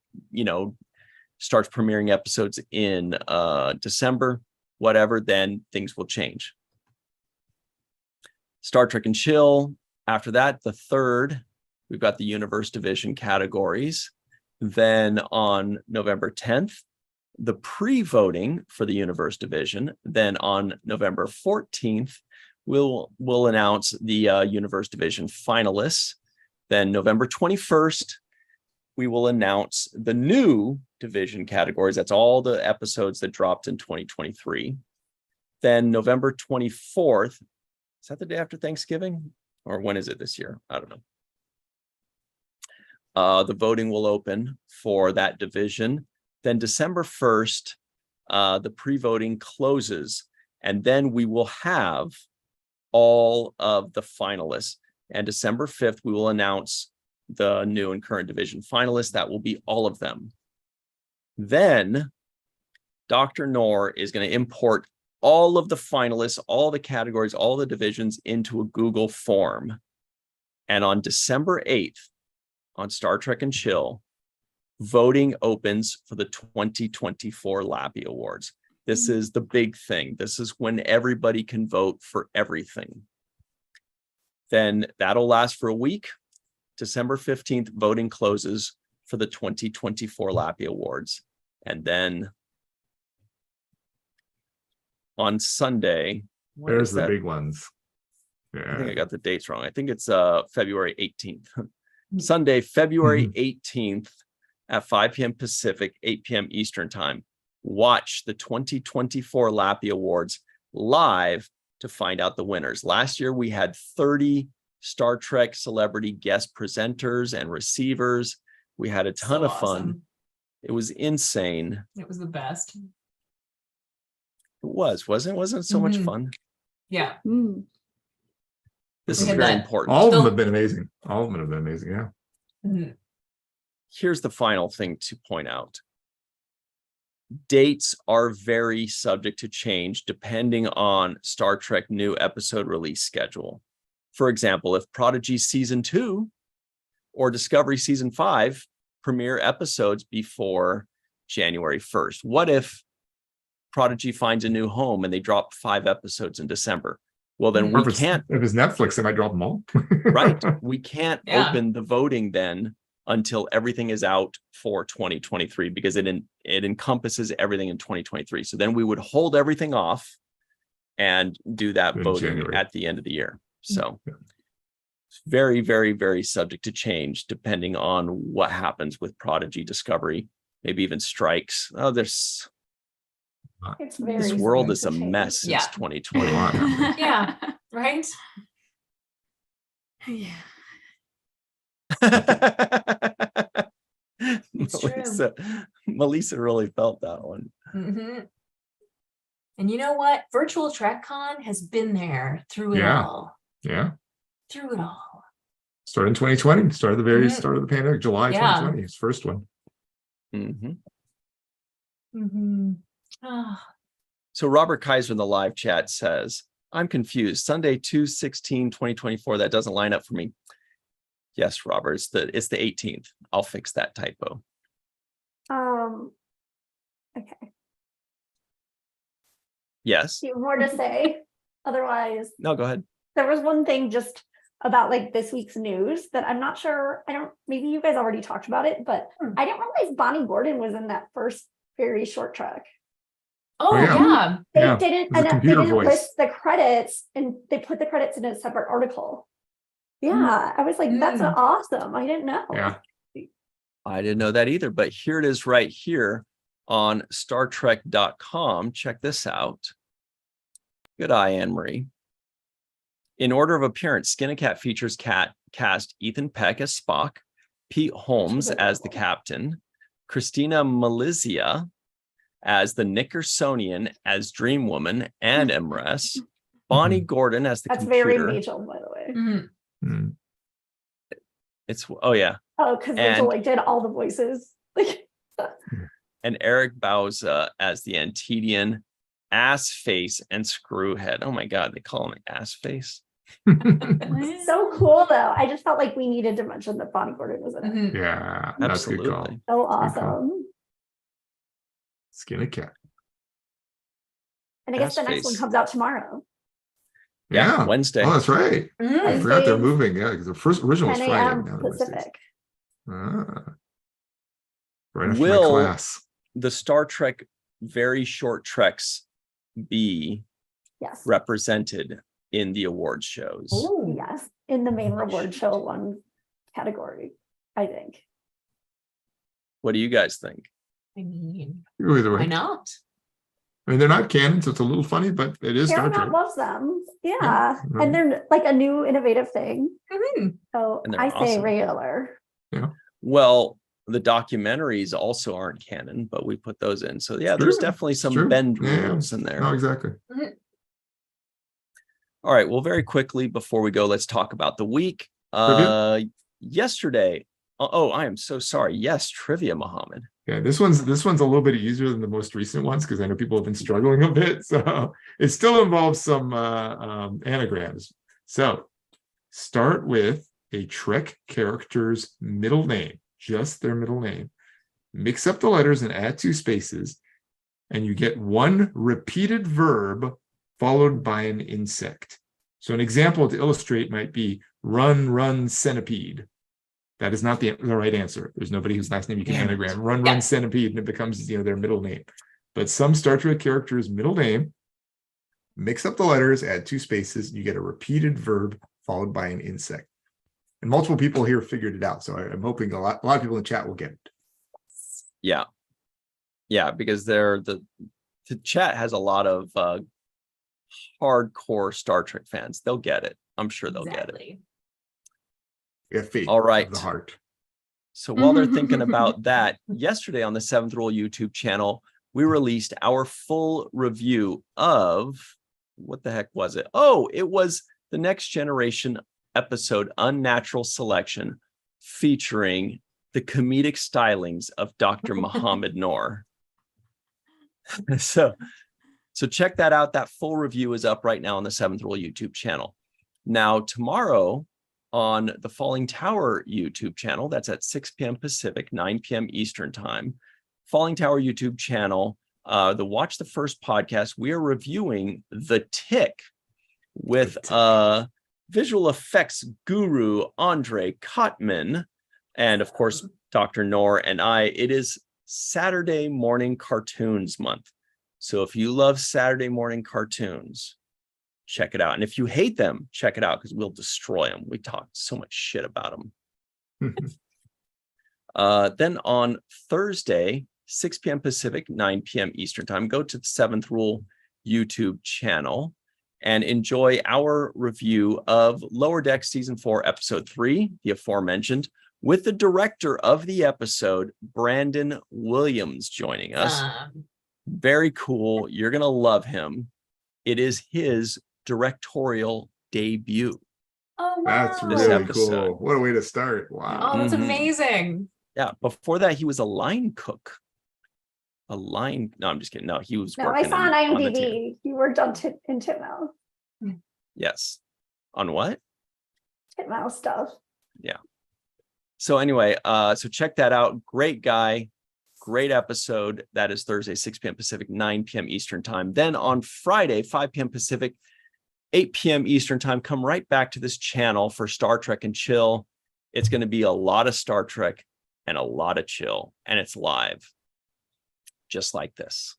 starts premiering episodes in December, whatever, then things will change. Star Trek and Chill. After that, the third, we've got the Universe division categories. Then on November 10th, the pre-voting for the Universe division. Then on November 14th, we'll announce the Universe division finalists. Then November 21st, we will announce the new division categories. That's all the episodes that dropped in 2023. Then November 24th, is that the day after Thanksgiving? Or when is it this year? I don't know. The voting will open for that division. Then December 1st, the pre-voting closes. And then we will have all of the finalists. And December 5th, we will announce the new and current division finalists. That will be all of them. Then Dr. Noor is going to import all of the finalists, all the categories, all the divisions into a Google form. And on December 8th, on Star Trek and Chill, voting opens for the 2024 LLAPy Awards. This is the big thing. This is when everybody can vote for everything. Then that'll last for a week. December 15th, voting closes for the 2024 LLAPy Awards. And then on Sunday, there's the big ones. Yeah. I think I got the dates wrong. I think it's February 18th. Sunday, February 18th at 5 p.m. Pacific, 8 p.m. Eastern time. Watch the 2024 LLAPy Awards live to find out the winners. Last year, we had 30 Star Trek celebrity guest presenters and receivers. We had a ton of fun. Awesome. It was insane. It was the best. It wasn't it so much fun? Yeah. This We is had very that. important. All of them have been amazing. All of them have been amazing. Yeah. Mhm. Here's the final thing to point out. Dates are very subject to change depending on Star Trek new episode release schedule. For example, if Prodigy Season 2 or Discovery Season 5 premiere episodes before January 1st, what if Prodigy finds a new home and they drop 5 episodes in December. Well, then we can't. If it's Netflix, then I drop them all. Right. We can't Yeah. open the voting then until everything is out for 2023 because it encompasses everything in 2023. So then we would hold everything off and do that In voting January. at the end of the year. So it's very, very, very subject to change depending on what happens with Prodigy, Discovery, maybe even strikes. Oh, It's very this world subject is to a change. mess since Yeah. 2020. A lot happening. Yeah. Right. Yeah. It's true. Melissa really felt that one. Mhm. And you know what? Virtual TrekCon has been there through it Yeah. all. Yeah. Through it all. Started in 2020. Started the very Mhm. start of the pandemic. July Yeah. 2020. His first one. Mhm. Mm-hmm. Ah, So Robert Kaiser in the live chat says, I'm confused. Sunday, 2/16/2024. That doesn't line up for me. Yes, Robert, it's the 18th. I'll fix that typo. Okay. Yes. You have more to say? Otherwise, No, go ahead. there was one thing just about like this week's news that I'm not sure. Maybe you guys already talked about it, but I didn't realize Bonnie Gordon was in that first very short trek. oh, yeah. yeah. They Yeah, didn't, it was a and they computer didn't voice. list the credits, and they put the credits in a separate article. Yeah, I was like, that's Mm. awesome. I didn't know. Yeah. I didn't know that either, but here it is right here on StarTrek.com. Check this out. Good eye, Anne-Marie. In order of appearance, Skinnacat features cast Ethan Peck as Spock, Pete Holmes as the captain, Christina Malizia as the Nickersonian as Dream Woman and Emress, Bonnie Gordon as the That's computer. very Rachel, by the way. Mhm. Mm. It's yeah. Oh, because And- Rachel like did all the voices. And Eric Bauza as the Antedian, Ass Face, and Screwhead. Oh my God, they call him Ass Face. So cool though. I just felt like we needed to mention that Bonnie Gordon was in it. Mhm. Yeah. That's a good call. Absolutely. So Good call. awesome. Skin a cat. And I guess the next one Face. comes out tomorrow. Yeah. Wednesday. Oh, that's right. I Mhm. forgot they're Wednesday, moving. Yeah, because the first original was 10 Friday. a.m. Now they're Wednesdays. Pacific. Ah. Right after Will- my class. The Star Trek very short treks be Yes. represented in the award shows? Ooh. Yes. In the main reward show one category, I think. What do you guys think? I mean, Go either why way. not? I mean, they're not canon, so it's a little funny, but it is Star Paramount Trek. loves them. Yeah. Yeah. And they're like a new innovative thing. Mhm. So And they're I say awesome. regular. Well, the documentaries also aren't canon, but we put those in. So yeah, there's True. definitely some True. bend Yeah. rules in there. No, exactly. All right. Well, very quickly before we go, let's talk about the week. Yesterday. Oh, I am so sorry. Yes, trivia, Mohammed. Yeah, this one's a little bit easier than the most recent ones because I know people have been struggling a bit. So it still involves some anagrams. So start with a Trek character's middle name, just their middle name. Mix up the letters and add 2 spaces, and you get one repeated verb followed by an insect. So an example to illustrate might be run, centipede. That is not the right answer. There's nobody whose last name you can Damn it. anagram. Run, Yeah. centipede, and it becomes their middle name. But some Star Trek character's middle name, mix up the letters, add 2 spaces, and you get a repeated verb followed by an insect. And multiple people here figured it out. So I'm hoping a lot of people in the chat will get it. Yeah. Yeah, because the chat has a lot of hardcore Star Trek fans. They'll get it. I'm sure they'll get it. Exactly. We have faith All right. of the heart. So while they're thinking about that, yesterday on the Seventh Rule YouTube channel, we released our full review of, what the heck was it? Oh, it was the Next Generation episode, Unnatural Selection, featuring the comedic stylings of Dr. Muhammad Noor. So check that out. That full review is up right now on the Seventh Rule YouTube channel. Now, tomorrow on the Falling Tower YouTube channel, that's at 6 p.m. Pacific, 9 p.m. Eastern time. Falling Tower YouTube channel, the Watch the First podcast, we are reviewing The Tick with visual effects guru Andre Kotman, and of course, Dr. Noor and I. It is Saturday morning cartoons month. So if you love Saturday morning cartoons, check it out. And if you hate them, check it out because we'll destroy them. We talked so much shit about them. Then on Thursday, 6 p.m. Pacific, 9 p.m. Eastern time, go to the Seventh Rule YouTube channel and enjoy our review of Lower Deck Season 4, Episode 3, the aforementioned, with the director of the episode, Brandon Williams, joining us. Very cool. You're going to love him. It is his directorial debut. Oh, wow. That's really cool. What a way to start. Wow. Oh, that's amazing. Yeah. Before that, he was a line cook. No, I'm just kidding. No, he was No, working I saw on the IMDb. You worked on in Titmouse. Yes. On what? Titmouse stuff. Yeah. So anyway, so check that out. Great guy. Great episode. That is Thursday, 6 p.m. Pacific, 9 p.m. Eastern time. Then on Friday, 5 p.m. Pacific, 8 p.m. Eastern time, come right back to this channel for Star Trek and Chill. It's going to be a lot of Star Trek and a lot of chill, and it's live, just like this.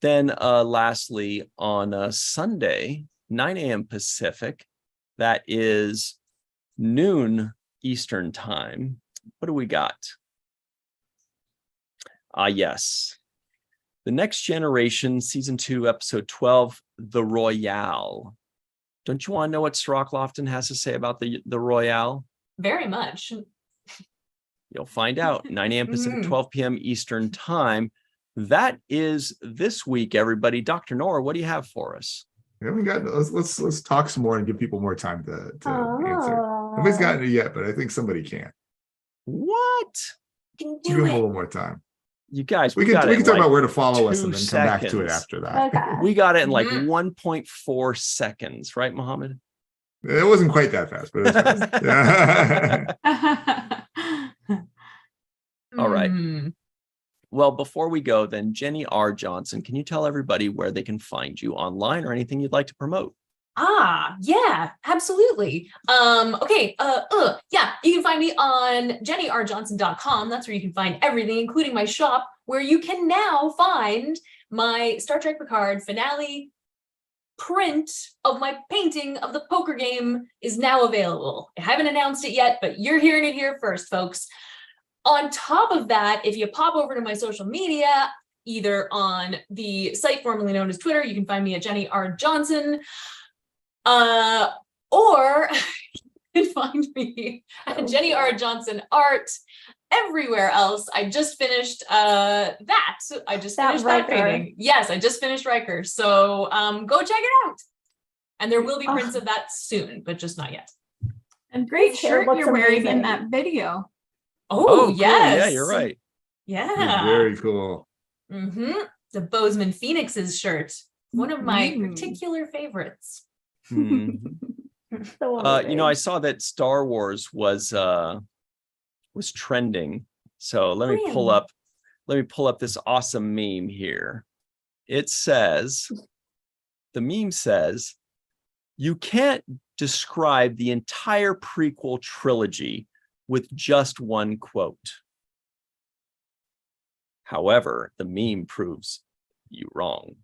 Then lastly, on Sunday, 9 a.m. Pacific, that is noon Eastern time. What do we got? Yes. The Next Generation, Season 2, Episode 12, The Royale. Don't you want to know what Strock Lofton has to say about the Royale? Very much. You'll find out. 9 a.m. Pacific, 12 p.m. Eastern time. That is this week, everybody. Dr. Noor, what do you have for us? We haven't gotten. Let's talk some more and give people more time to answer. Nobody's gotten it yet, but I think somebody can. What? Give them a little more time. You guys, we can talk about where to follow us and then come back to seconds. it after that. Okay. We got it in like 1.4 seconds, right, Mohammed? It wasn't quite that fast, but it was fast. Yeah. All right. Well, before we go, then, Jenny R. Johnson, can you tell everybody where they can find you online or anything you'd like to promote? Yeah, absolutely. Okay, yeah, you can find me on jennyrjohnson.com. That's where you can find everything, including my shop, where you can now find my Star Trek Picard finale print of my painting of the poker game is now available. I haven't announced it yet, but you're hearing it here first, folks. On top of that, if you pop over to my social media, either on the site formerly known as Twitter, you can find me at Jenny R. Johnson, or you can find me at Jenny R. Johnson Art. Everywhere else, I just finished that. I just finished that painting. Yes, I just finished Riker. So go check it out. And there will be prints of that soon, but just not yet. And great shirt you're wearing in that video. Oh, cool. yes. Yeah, you're right. Yeah. Very cool. The Bozeman Phoenix's shirt. One of my particular favorites. You know, I saw that Star Wars was trending. So let me pull up this awesome meme here. It says, the meme says, you can't describe the entire prequel trilogy with just one quote. However, the meme proves you wrong.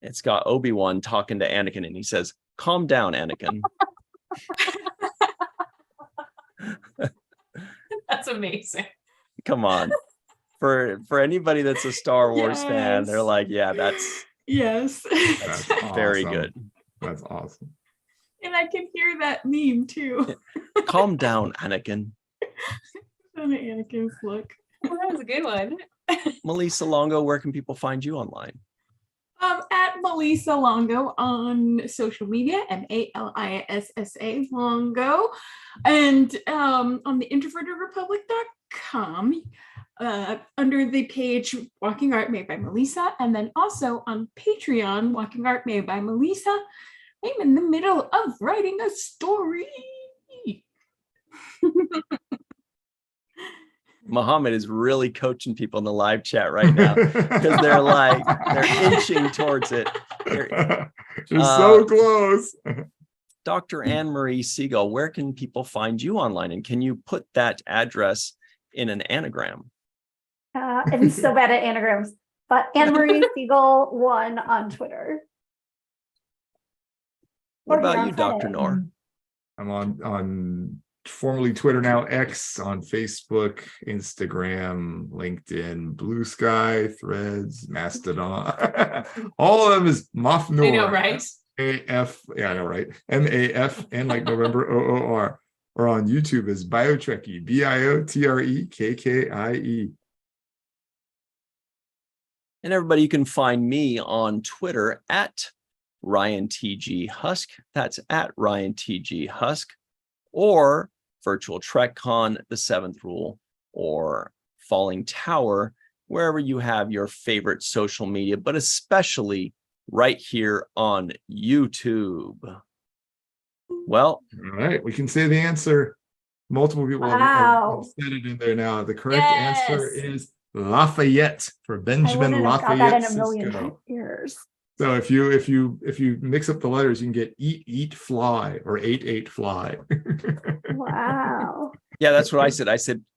It's got Obi-Wan talking to Anakin, and he says, "Calm down, Anakin." That's amazing. Come on. For anybody that's a Star Wars fan, they're like, yeah, that's That's very awesome. good. That's awesome. And I can hear that meme too. Calm down, Anakin. On Anakin's look. Well, that was a good one. Melissa Longo, where can people find you online? At Melissa Longo on social media, MALISSA Longo, and on the introvertedrepublic.com under the page Walking Art Made by Melissa, and then also on Patreon, Walking Art Made by Melissa. I'm in the middle of writing a story. Muhammad is really coaching people in the live chat right now because they're inching towards it. They're so close. Dr. Anne-Marie Siegel, where can people find you online? And can you put that address in an anagram? I'm so bad at anagrams, but Anne-Marie Siegel 1 on Twitter. What Or here about on you, Dr. Friday. Noor? I'm on formerly Twitter, now X, on Facebook, Instagram, LinkedIn, Blue Sky, Threads, Mastodon. All of them is Mafnoor. I know, right? AF, yeah, I know, right? MAF and like November OOR. Or on YouTube is Biotrekkie, BIOTREKKIE. And everybody, you can find me on Twitter at Ryan TG Husk. That's at Ryan TG Husk, or Virtual TrekCon, The Seventh Rule, or Falling Tower, wherever you have your favorite social media, but especially right here on YouTube. Well, All right, we can say the answer. Multiple people have Wow. said it in there now. The correct Yes. answer is Lafayette, for I Benjamin wouldn't have got that Lafayette in a million Cisco. years. So if you mix up the letters, you can get eat fly or ate fly. Wow. yeah, that's what I said.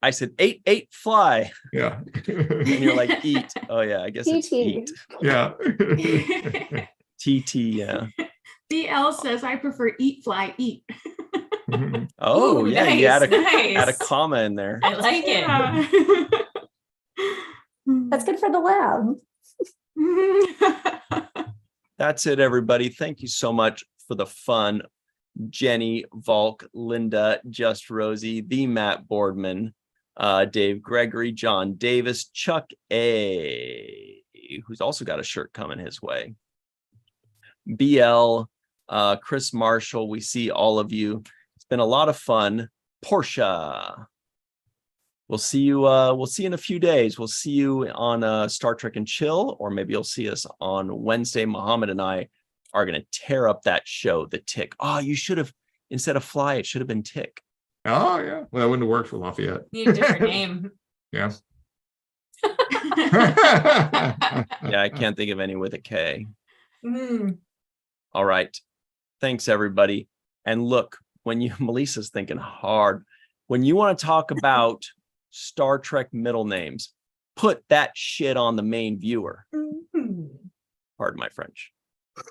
I said 8 fly. Yeah. And you're like, eat. Oh yeah, I guess it's TT. eat. Yeah. TT, yeah. BL says I prefer eat fly eat. Oh, Ooh, yeah, you nice, add a nice. comma in there. I like it. That's good for the lab. That's it, everybody. Thank you so much for the fun. Jenny, Volk, Linda, Just Rosie, the Matt Boardman, Dave Gregory, John Davis, Chuck A, who's also got a shirt coming his way. BL, Chris Marshall, we see all of you. It's been a lot of fun. Portia. We'll see you in a few days. We'll see you on Star Trek and Chill, or maybe you'll see us on Wednesday. Muhammad and I are going to tear up that show, The Tick. Oh, you should have, instead of Fly, it should have been Tick. Oh, yeah. Well, that wouldn't have worked for Lafayette. Need a different name. Yeah. Yeah, I can't think of any with a K. Mm. All right. Thanks, everybody. And look, when Melissa's thinking hard, when you want to talk about Star Trek middle names, put that shit on the main viewer. Mhm. Pardon my French.